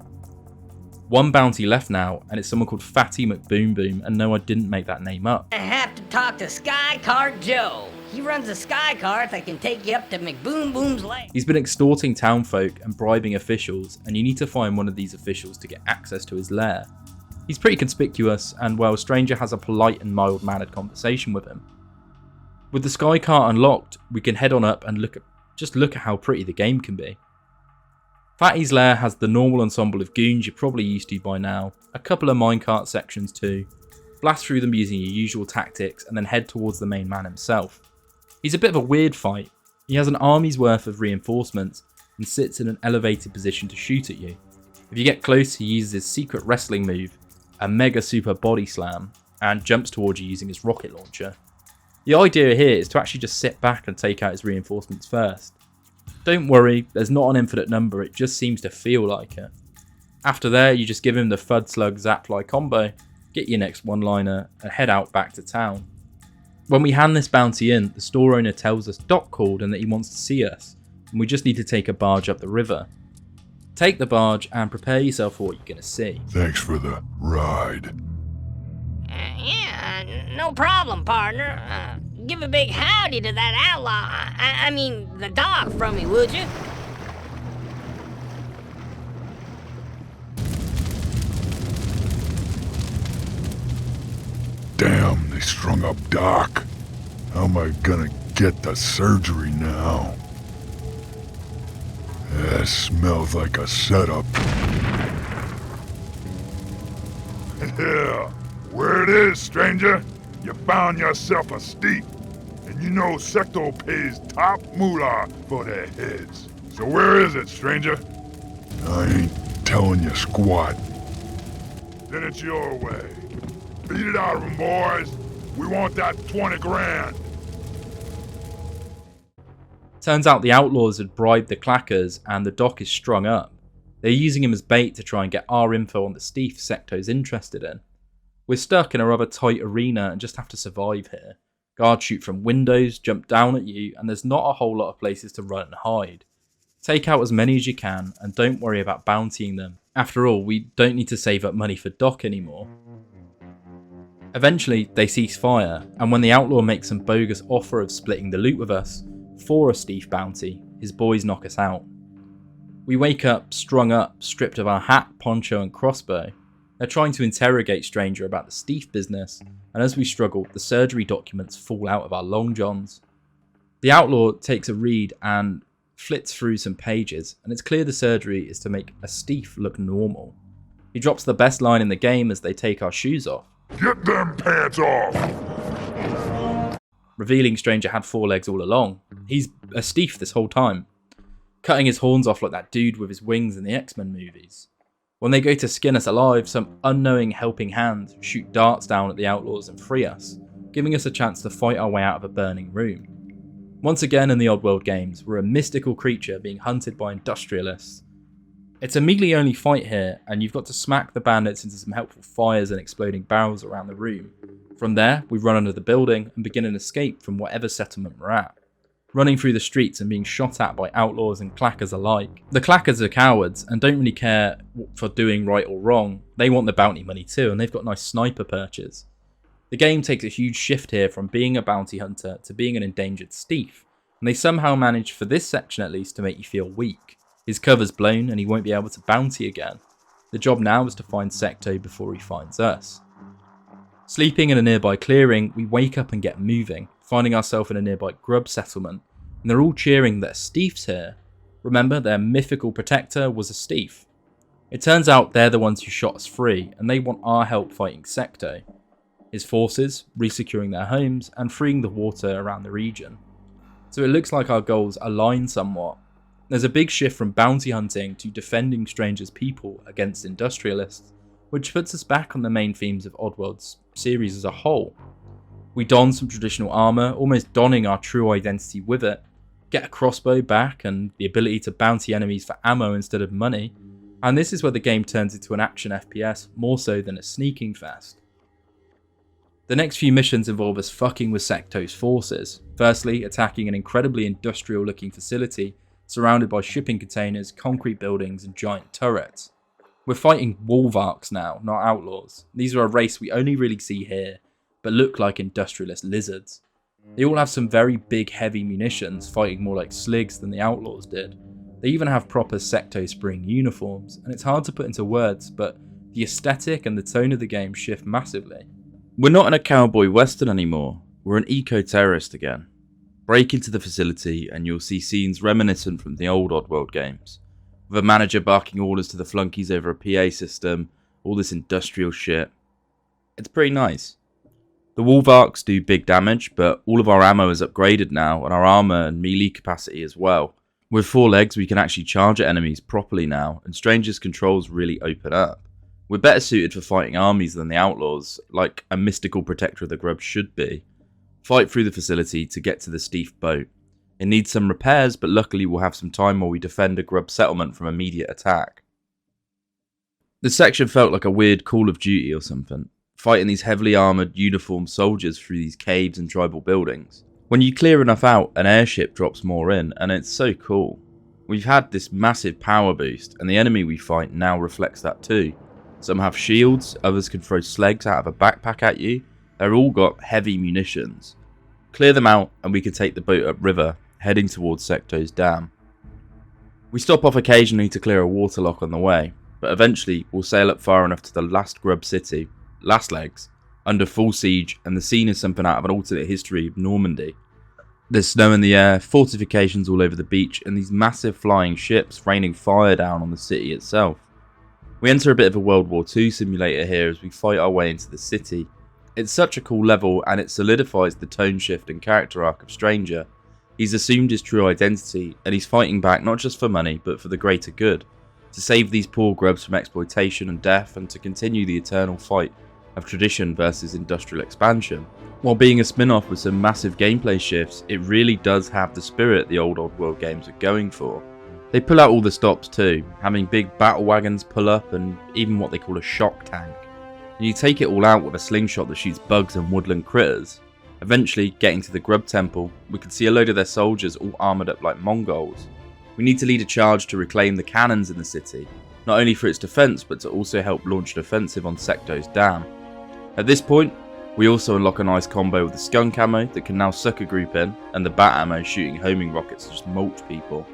One bounty left now, and it's someone called Fatty McBoom, and no, I didn't make that name up. I have to talk to Sky Cart Joe. He runs a sky cart that can take you up to McBoom's lake. He's been extorting townfolk and bribing officials, and you need to find one of these officials to get access to his lair. He's pretty conspicuous, and well, Stranger has a polite and mild-mannered conversation with him. With the sky cart unlocked, we can head on up and look at how pretty the game can be. Fatty's lair has the normal ensemble of goons you're probably used to by now, a couple of minecart sections too. Blast through them using your usual tactics and then head towards the main man himself. He's a bit of a weird fight. He has an army's worth of reinforcements and sits in an elevated position to shoot at you. If you get close, he uses his secret wrestling move, a mega super body slam, and jumps towards you using his rocket launcher. The idea here is to actually just sit back and take out his reinforcements first. Don't worry, there's not an infinite number, it just seems to feel like it. After there, you just give him the Fud Slug Zapfly combo, get your next one-liner, and head out back to town. When we hand this bounty in, the store owner tells us Doc called and that he wants to see us, and we just need to take a barge up the river. Take the barge and prepare yourself for what you're going to see. Thanks for the ride. Yeah, no problem, partner. Give a big howdy to that outlaw, I mean, the dog from me, would you? Damn, they strung up Doc. How am I gonna get the surgery now? That smells like a setup. Yeah, where it is, stranger? You found yourself a steep. And you know Secto pays top moolah for their heads. So where is it, stranger? I ain't telling you squat. Then it's your way. Beat it out of them, boys. We want that 20 grand. Turns out the outlaws had bribed the clackers and the Doc is strung up. They're using him as bait to try and get our info on the Steve Secto's interested in. We're stuck in a rather tight arena and just have to survive here. Guards shoot from windows, jump down at you, and there's not a whole lot of places to run and hide. Take out as many as you can and don't worry about bountying them. After all, we don't need to save up money for Doc anymore. Eventually, they cease fire, and when the outlaw makes some bogus offer of splitting the loot with us, for a Steve bounty, his boys knock us out. We wake up, strung up, stripped of our hat, poncho and crossbow. They're trying to interrogate Stranger about the Steve business, and as we struggle, the surgery documents fall out of our long johns. The outlaw takes a read and flits through some pages, and it's clear the surgery is to make a Steve look normal. He drops the best line in the game as they take our shoes off, Get them pants off! revealing Stranger had 4 legs all along. He's a Steve this whole time, cutting his horns off like that dude with his wings in the X-Men movies. When they go to skin us alive, some unknowing helping hand shoot darts down at the outlaws and free us, giving us a chance to fight our way out of a burning room. Once again in the Oddworld games, we're a mystical creature being hunted by industrialists. It's a melee only fight here, and you've got to smack the bandits into some helpful fires and exploding barrels around the room. From there, we run under the building and begin an escape from whatever settlement we're at, running through the streets and being shot at by outlaws and clackers alike. The clackers are cowards and don't really care for doing right or wrong. They want the bounty money too, and they've got nice sniper perches. The game takes a huge shift here from being a bounty hunter to being an endangered Steve, and they somehow manage, for this section at least, to make you feel weak. His cover's blown and he won't be able to bounty again. The job now is to find Secto before he finds us. Sleeping in a nearby clearing, we wake up and get moving, finding ourselves in a nearby grub settlement, and they're all cheering that a Steve's here. Remember, their mythical protector was a Steve. It turns out they're the ones who shot us free, and they want our help fighting Secto, his forces, resecuring their homes, and freeing the water around the region. So it looks like our goals align somewhat. There's a big shift from bounty hunting to defending Stranger's people against industrialists, which puts us back on the main themes of Oddworld's series as a whole. We don some traditional armour, almost donning our true identity with it, get a crossbow back and the ability to bounty enemies for ammo instead of money, and this is where the game turns into an action FPS more so than a sneaking fest. The next few missions involve us fucking with Secto's forces, firstly attacking an incredibly industrial looking facility surrounded by shipping containers, concrete buildings and giant turrets. We're fighting Wolvarks now, not outlaws. These are a race we only really see here, but look like industrialist lizards. They all have some very big heavy munitions, fighting more like sligs than the outlaws did. They even have proper Secto Spring uniforms, and it's hard to put into words, but the aesthetic and the tone of the game shift massively. We're not in a cowboy western anymore, we're an eco-terrorist again. Break into the facility and you'll see scenes reminiscent from the old Oddworld games, with a manager barking orders to the flunkies over a PA system, all this industrial shit. It's pretty nice. The Wolvarks do big damage, but all of our ammo is upgraded now, and our armour and melee capacity as well. With 4 legs we can actually charge at enemies properly now, and Stranger's controls really open up. We're better suited for fighting armies than the outlaws, like a mystical protector of the grubs should be. Fight through the facility to get to the Steef boat. It needs some repairs, but luckily we'll have some time while we defend a grub settlement from immediate attack. This section felt like a weird Call of Duty or something, fighting these heavily armoured, uniformed soldiers through these caves and tribal buildings. When you clear enough out, an airship drops more in, and it's so cool. We've had this massive power boost, and the enemy we fight now reflects that too. Some have shields, others can throw slegs out of a backpack at you. They've all got heavy munitions. Clear them out and we can take the boat upriver, heading towards Secto's dam. We stop off occasionally to clear a waterlock on the way, but eventually we'll sail up far enough to the last grub city, Last Legs, under full siege, and the scene is something out of an alternate history of Normandy. There's snow in the air, fortifications all over the beach, and these massive flying ships raining fire down on the city itself. We enter a bit of a World War II simulator here as we fight our way into the city. It's such a cool level, and it solidifies the tone shift and character arc of Stranger. He's assumed his true identity, and he's fighting back not just for money, but for the greater good, to save these poor grubs from exploitation and death, and to continue the eternal fight of tradition versus industrial expansion. While being a spin-off with some massive gameplay shifts, it really does have the spirit the old Oddworld games are going for. They pull out all the stops too, having big battle wagons pull up and even what they call a shock tank. And you take it all out with a slingshot that shoots bugs and woodland critters. Eventually, getting to the Grub Temple, we can see a load of their soldiers all armoured up like Mongols. We need to lead a charge to reclaim the cannons in the city, not only for its defence but to also help launch an offensive on Secto's dam. At this point, we also unlock a nice combo with the skunk ammo that can now suck a group in, and the bat ammo shooting homing rockets to just mulch people.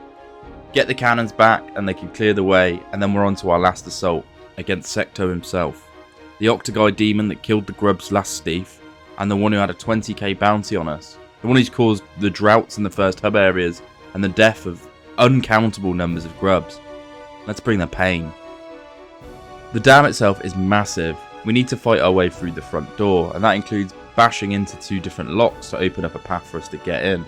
Get the cannons back and they can clear the way, and then we're on to our last assault, against Secto himself. The Octoguy demon that killed the grubs last Steef, and the one who had a 20k bounty on us. The one who's caused the droughts in the first hub areas, and the death of uncountable numbers of grubs. Let's bring the pain. The dam itself is massive. We need to fight our way through the front door, and that includes bashing into 2 different locks to open up a path for us to get in.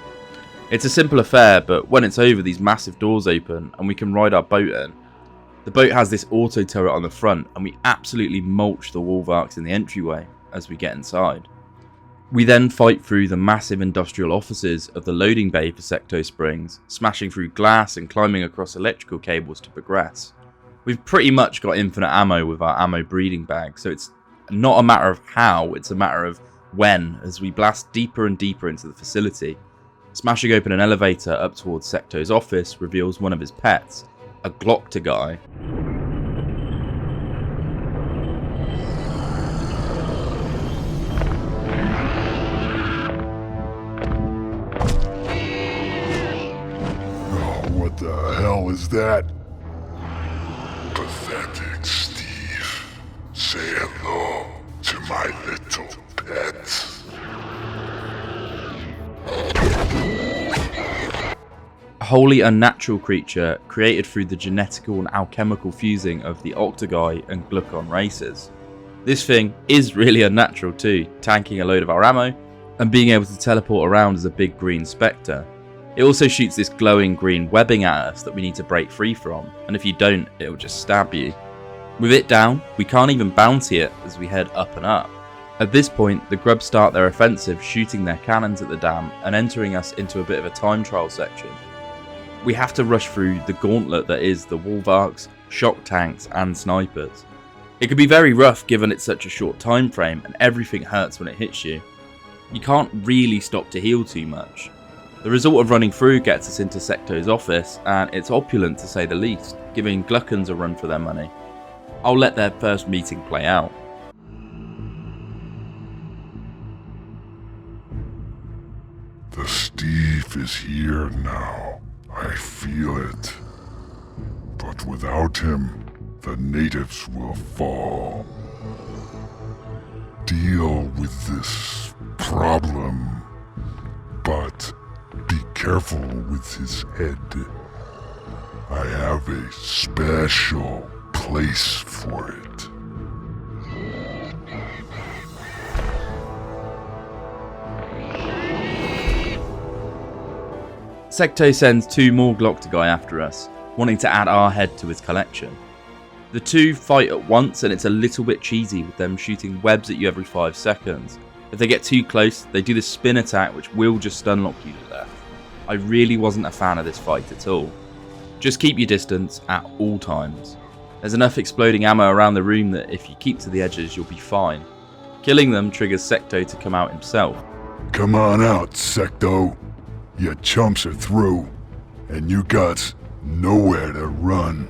It's a simple affair, but when it's over, these massive doors open and we can ride our boat in. The boat has this auto turret on the front, and we absolutely mulch the Wolvarks in the entryway as we get inside. We then fight through the massive industrial offices of the loading bay for Secto Springs, smashing through glass and climbing across electrical cables to progress. We've pretty much got infinite ammo with our ammo breeding bag, so it's not a matter of how, it's a matter of when, as we blast deeper and deeper into the facility. Smashing open an elevator up towards Secto's office reveals one of his pets, a Octoguy. Oh, what the hell is that? Pathetic Steve. Say hello to my little pet. A wholly unnatural creature created through the genetical and alchemical fusing of the Octoguy and Glukkon races. This thing is really unnatural too, tanking a load of our ammo and being able to teleport around as a big green spectre. It also shoots this glowing green webbing at us that we need to break free from, and if you don't, it'll just stab you. With it down, we can't even bounty it as we head up and up. At this point, the grubs start their offensive, shooting their cannons at the dam and entering us into a bit of a time trial section. We have to rush through the gauntlet that is the Wolvarks, shock tanks and snipers. It can be very rough given it's such a short time frame and everything hurts when it hits you. You can't really stop to heal too much. The result of running through gets us into Secto's office, and it's opulent to say the least, giving Gluckons a run for their money. I'll let their first meeting play out. The Steve is here now. I feel it. But without him, the natives will fall. Deal with this problem, but be careful with his head. I have a special place for it. Secto sends 2 more Gloctagai after us, wanting to add our head to his collection. The 2 fight at once, and it's a little bit cheesy with them shooting webs at you every 5 seconds. If they get too close, they do the spin attack which will just stunlock you to death. I really wasn't a fan of this fight at all. Just keep your distance at all times. There's enough exploding ammo around the room that if you keep to the edges you'll be fine. Killing them triggers Secto to come out himself. Come on out, Secto. Your chumps are through, and you got nowhere to run.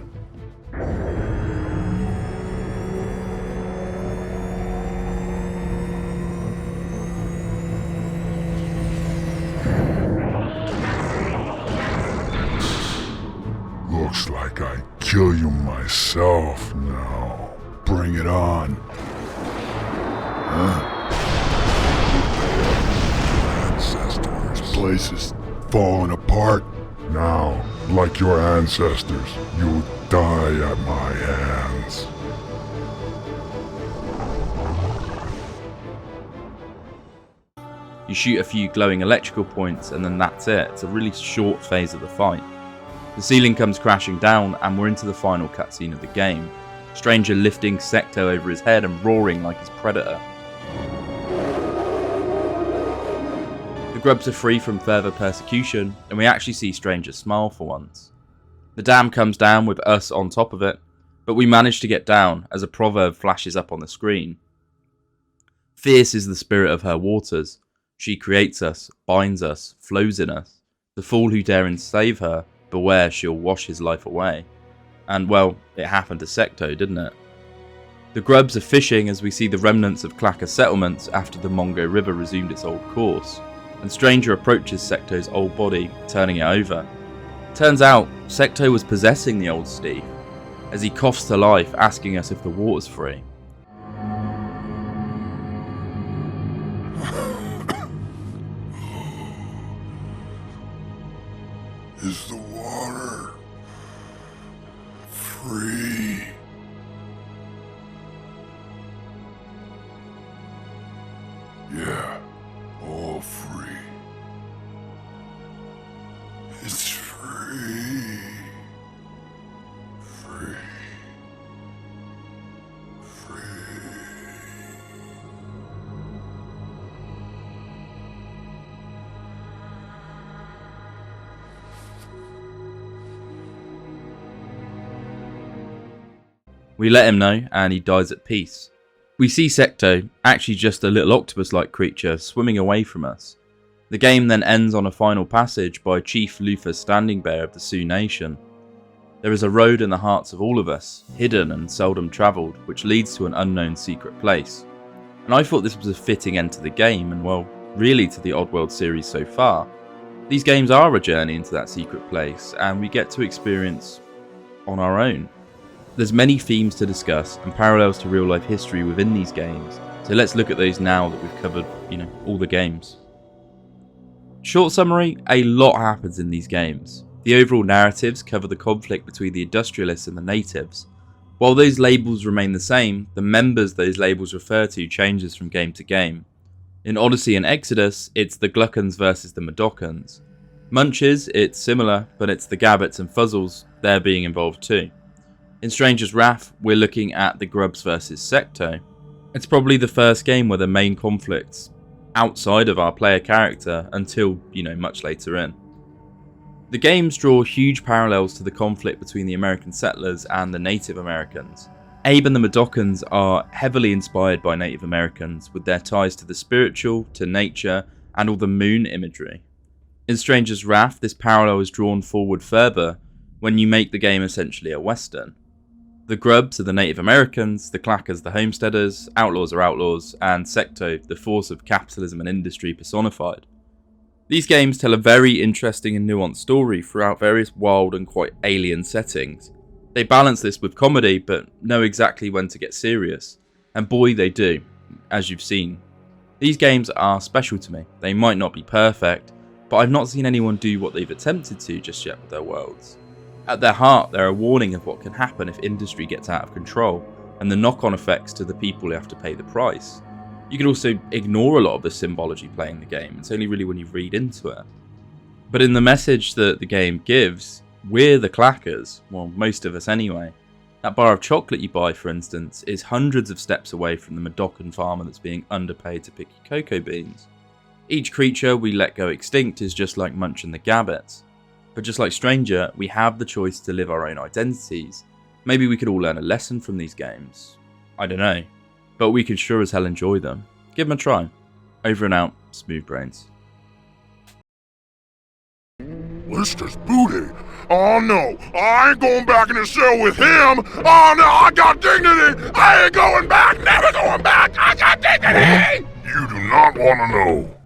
Looks like I kill you myself now. Bring it on. Huh? Ancestors. This place is falling apart. Now, like your ancestors, you'll die at my hands. You shoot a few glowing electrical points and then that's it. It's a really short phase of the fight. The ceiling comes crashing down and we're into the final cutscene of the game. Stranger lifting Secto over his head and roaring like his predator. The grubs are free from further persecution and we actually see Stranger smile for once. The dam comes down with us on top of it, but we manage to get down as a proverb flashes up on the screen. Fierce is the spirit of her waters. She creates us, binds us, flows in us. The fool who dare enslave her, beware she'll wash his life away. And well, it happened to Secto, didn't it? The grubs are fishing as we see the remnants of Clacker settlements after the Mongo River resumed its old course, and Stranger approaches Secto's old body, turning it over. Turns out, Secto was possessing the old Steve, as he coughs to life asking us if the water's free. Is the water free? Yeah, all free. It's free. Free. Free. We let him know and he dies at peace. We see Secto, actually just a little octopus-like creature, swimming away from us. The game then ends on a final passage by Chief Luther Standing Bear of the Sioux Nation. There is a road in the hearts of all of us, hidden and seldom travelled, which leads to an unknown secret place. And I thought this was a fitting end to the game and well, really to the Oddworld series so far. These games are a journey into that secret place and we get to experience on our own. There's many themes to discuss and parallels to real life history within these games, so let's look at those now that we've covered, all the games. Short summary, a lot happens in these games. The overall narratives cover the conflict between the industrialists and the natives. While those labels remain the same, the members those labels refer to changes from game to game. In Oddysee and Exoddus, it's the Gluckons versus the Medokans. Munches, it's similar, but it's the Gabbets and Fuzzles, they're being involved too. In Stranger's Wrath, we're looking at the Grubs versus Secto. It's probably the first game where the main conflict's outside of our player character until, much later in. The games draw huge parallels to the conflict between the American settlers and the Native Americans. Abe and the Mudokons are heavily inspired by Native Americans with their ties to the spiritual, to nature, and all the moon imagery. In Stranger's Wrath, this parallel is drawn forward further when you make the game essentially a western. The Grubs are the Native Americans, the Clackers the homesteaders, Outlaws are outlaws, and Secto the force of capitalism and industry personified. These games tell a very interesting and nuanced story throughout various wild and quite alien settings. They balance this with comedy, but know exactly when to get serious. And boy, they do, as you've seen. These games are special to me. They might not be perfect, but I've not seen anyone do what they've attempted to just yet with their worlds. At their heart, they're a warning of what can happen if industry gets out of control, and the knock-on effects to the people who have to pay the price. You can also ignore a lot of the symbology playing the game. It's only really when you read into it. But in the message that the game gives, we're the Clackers, well, most of us anyway. That bar of chocolate you buy, for instance, is hundreds of steps away from the Mudokon farmer that's being underpaid to pick your cocoa beans. Each creature we let go extinct is just like Munch and the Gabbets. But just like Stranger, we have the choice to live our own identities. Maybe we could all learn a lesson from these games. I don't know. But we could sure as hell enjoy them. Give them a try. Over and out, Smooth Brains. Lister's booty. Oh no, I ain't going back in the cell with him. Oh no, I got dignity. I ain't going back, never going back. I got dignity. You do not want to know